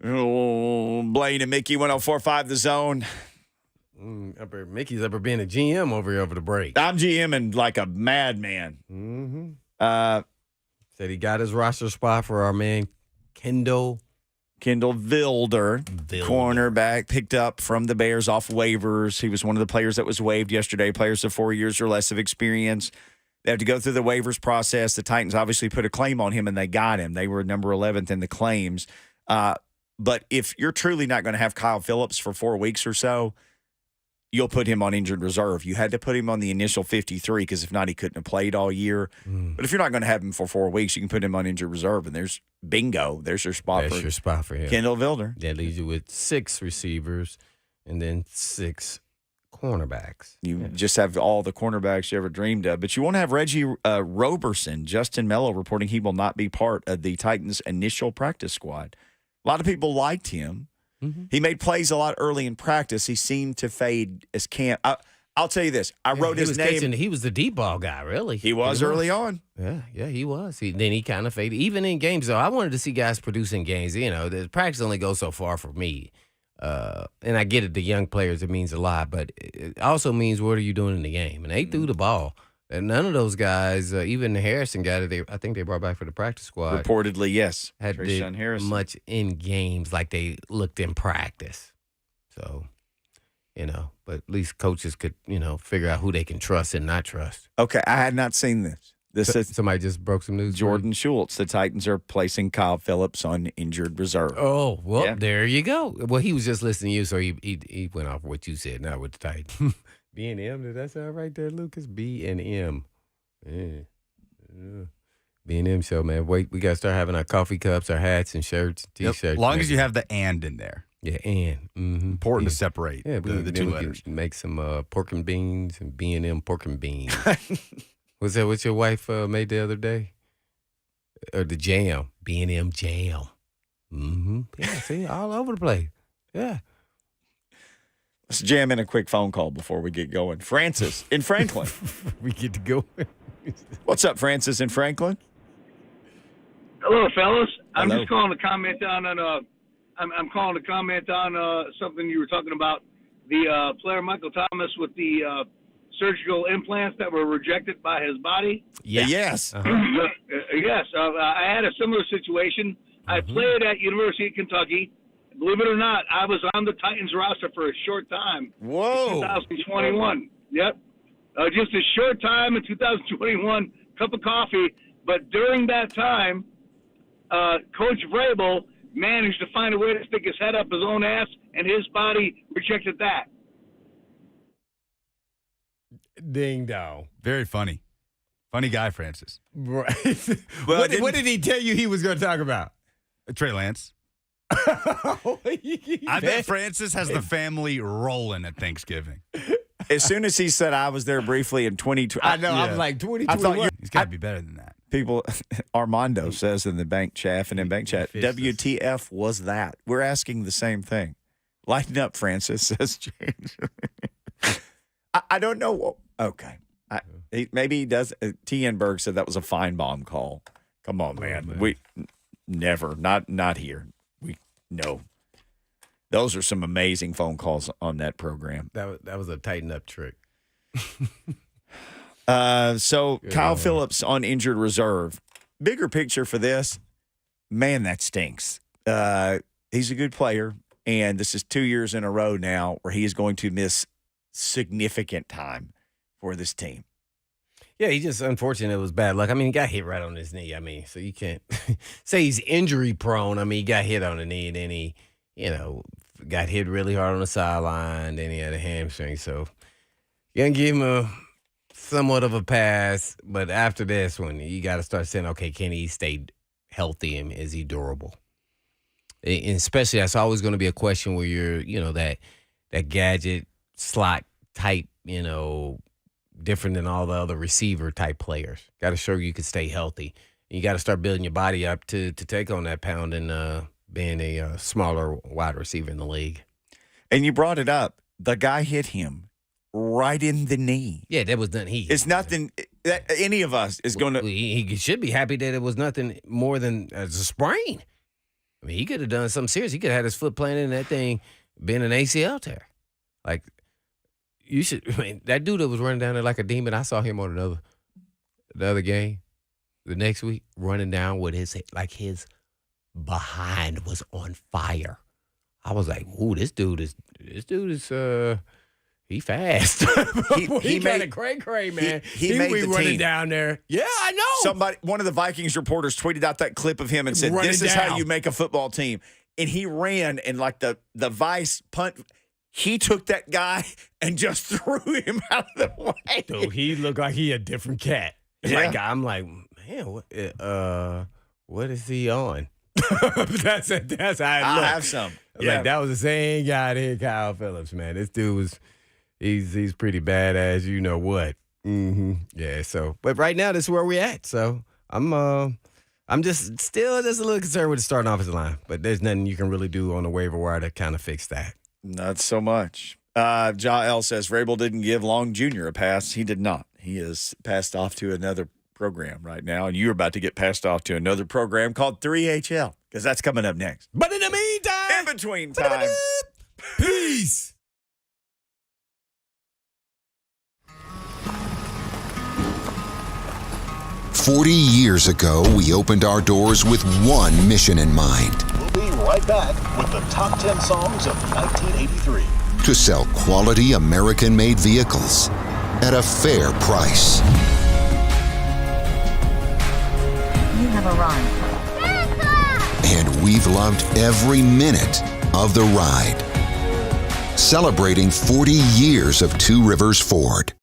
Oh, Blaine and Mickey, 104.5 The Zone. Mickey's ever been a GM over the break. I'm GMing like a madman. Said he got his roster spot for our man Kendall Vilder, cornerback, picked up from the Bears off waivers. He was one of the players that was waived yesterday, players of 4 years or less of experience. They have to go through the waivers process. The Titans obviously put a claim on him, and they got him. They were number 11th in the claims. But if you're truly not going to have Kyle Phillips for 4 weeks or so, you'll put him on injured reserve. You had to put him on the initial 53 because if not, he couldn't have played all year. But if you're not going to have him for 4 weeks, you can put him on injured reserve, and there's bingo. There's your spot for him. Kendall Vilder. That leaves you with 6 receivers and then 6 cornerbacks. You just have all the cornerbacks you ever dreamed of. But you won't have Reggie Roberson. Justin Mello reporting he will not be part of the Titans' initial practice squad. A lot of people liked him. He made plays a lot early in practice. He seemed to fade as camp. I'll tell you this. I wrote his name. He was the deep ball guy, really. He was early on. Yeah, he was. Then he kind of faded. Even in games, though, I wanted to see guys producing games. You know, the practice only goes so far for me. And I get it, the young players, it means a lot. But it also means what are you doing in the game? And they threw the ball. And none of those guys, even the Harrison guy that I think they brought back for the practice squad. Reportedly, yes. Had did much in games like they looked in practice. So, but at least coaches could, figure out who they can trust and not trust. Okay, I had not seen this. Somebody just broke some news. Jordan Schultz, the Titans are placing Kyle Phillips on injured reserve. Oh, well, There you go. Well, he was just listening to you, so he went off what you said, not with the Titans. B&M, did that sound right there, Lucas? B&M. Yeah. B&M show, man. Wait, we got to start having our coffee cups, our hats, and shirts, T-shirts. As long as you have the "and" in there. Yeah, and. Mm-hmm. Important to separate the two letters. Make some pork and beans and B&M pork and beans. Was that what your wife made the other day? Or the jam, B&M jam. Mm-hmm. Yeah, see, all over the place. Yeah. Let's jam in a quick phone call before we get going. Francis in Franklin. We get to go. What's up, Francis in Franklin? Hello, fellas. I'm Hello. just calling to comment on I'm calling to comment on something you were talking about. The player Michael Thomas with the surgical implants that were rejected by his body. Yeah. Yes. Yes. I had a similar situation. I played at University of Kentucky. Believe it or not, I was on the Titans roster for a short time. Whoa. 2021. Yep. Just a short time in 2021, cup of coffee. But during that time, Coach Vrabel managed to find a way to stick his head up his own ass, and his body rejected that. Ding dong. Very funny. Funny guy, Francis. Right. What did he tell you he was going to talk about? Trey Lance. I bet Francis has the family rolling at Thanksgiving. As soon as he said I was there briefly in 2020. I know. I'm like 2021. He's got to be better than that. People, Armando says in the bank chat, WTF was that? We're asking the same thing. Lighten up, Francis, says James. I don't know. Okay. Maybe he does. T. N. Berg said that was a Feinbaum call. Come on, man. We never. Not here. No. Those are some amazing phone calls on that program. That was a tighten up trick. So Kyle Phillips on injured reserve. Bigger picture for this, man, that stinks. He's a good player, and this is 2 years in a row now where he is going to miss significant time for this team. Yeah, he just, unfortunately, it was bad luck. I mean, he got hit right on his knee. I mean, so you can't say he's injury prone. I mean, he got hit on the knee, and then he, got hit really hard on the sideline. Then he had a hamstring. So you're going to give him somewhat of a pass. But after this one, you got to start saying, okay, can he stay healthy and is he durable? And especially, that's always going to be a question where you're, that gadget slot type, different than all the other receiver type players. Got to show you can stay healthy. You got to start building your body up to take on that pound and being a smaller wide receiver in the league. And you brought it up. The guy hit him right in the knee. Yeah, that was nothing. It's nothing that any of us is going to. He should be happy that it was nothing more than a sprain. I mean, he could have done something serious. He could have had his foot planted in that thing, been an ACL tear. Like, you should. I mean, that dude that was running down there like a demon. I saw him on the other game, the next week, running down with his behind was on fire. I was like, "Ooh, this dude is he fast. He kind of cray, man. He made the running team. Down there. Yeah, I know. One of the Vikings reporters tweeted out that clip of him and said, "This is how you make a football team." And he ran, and like the vice punt, he took that guy and just threw him out of the way. Dude, he looked like he a different cat. Yeah. Like, I'm like, man, what is he on? that's how it looked. I have some. Like, that was the same guy there, Kyle Phillips, man. This dude was, he's pretty badass, you know what. Mm-hmm. Yeah, so, but right now, this is where we at. So, I'm just still just a little concerned with the starting offensive line, but there's nothing you can really do on the waiver wire to kind of fix that. Not so much. Ja L says, Vrabel didn't give Long Jr. a pass. He did not. He is passed off to another program right now, and you're about to get passed off to another program called 3HL, because that's coming up next. But in the meantime, in between time, peace. "40 years ago, we opened our doors with one mission in mind: We'll be right back with the top 10 songs of 1983. To sell quality American-made vehicles at a fair price. You have arrived. And we've loved every minute of the ride. Celebrating 40 years of Two Rivers Ford.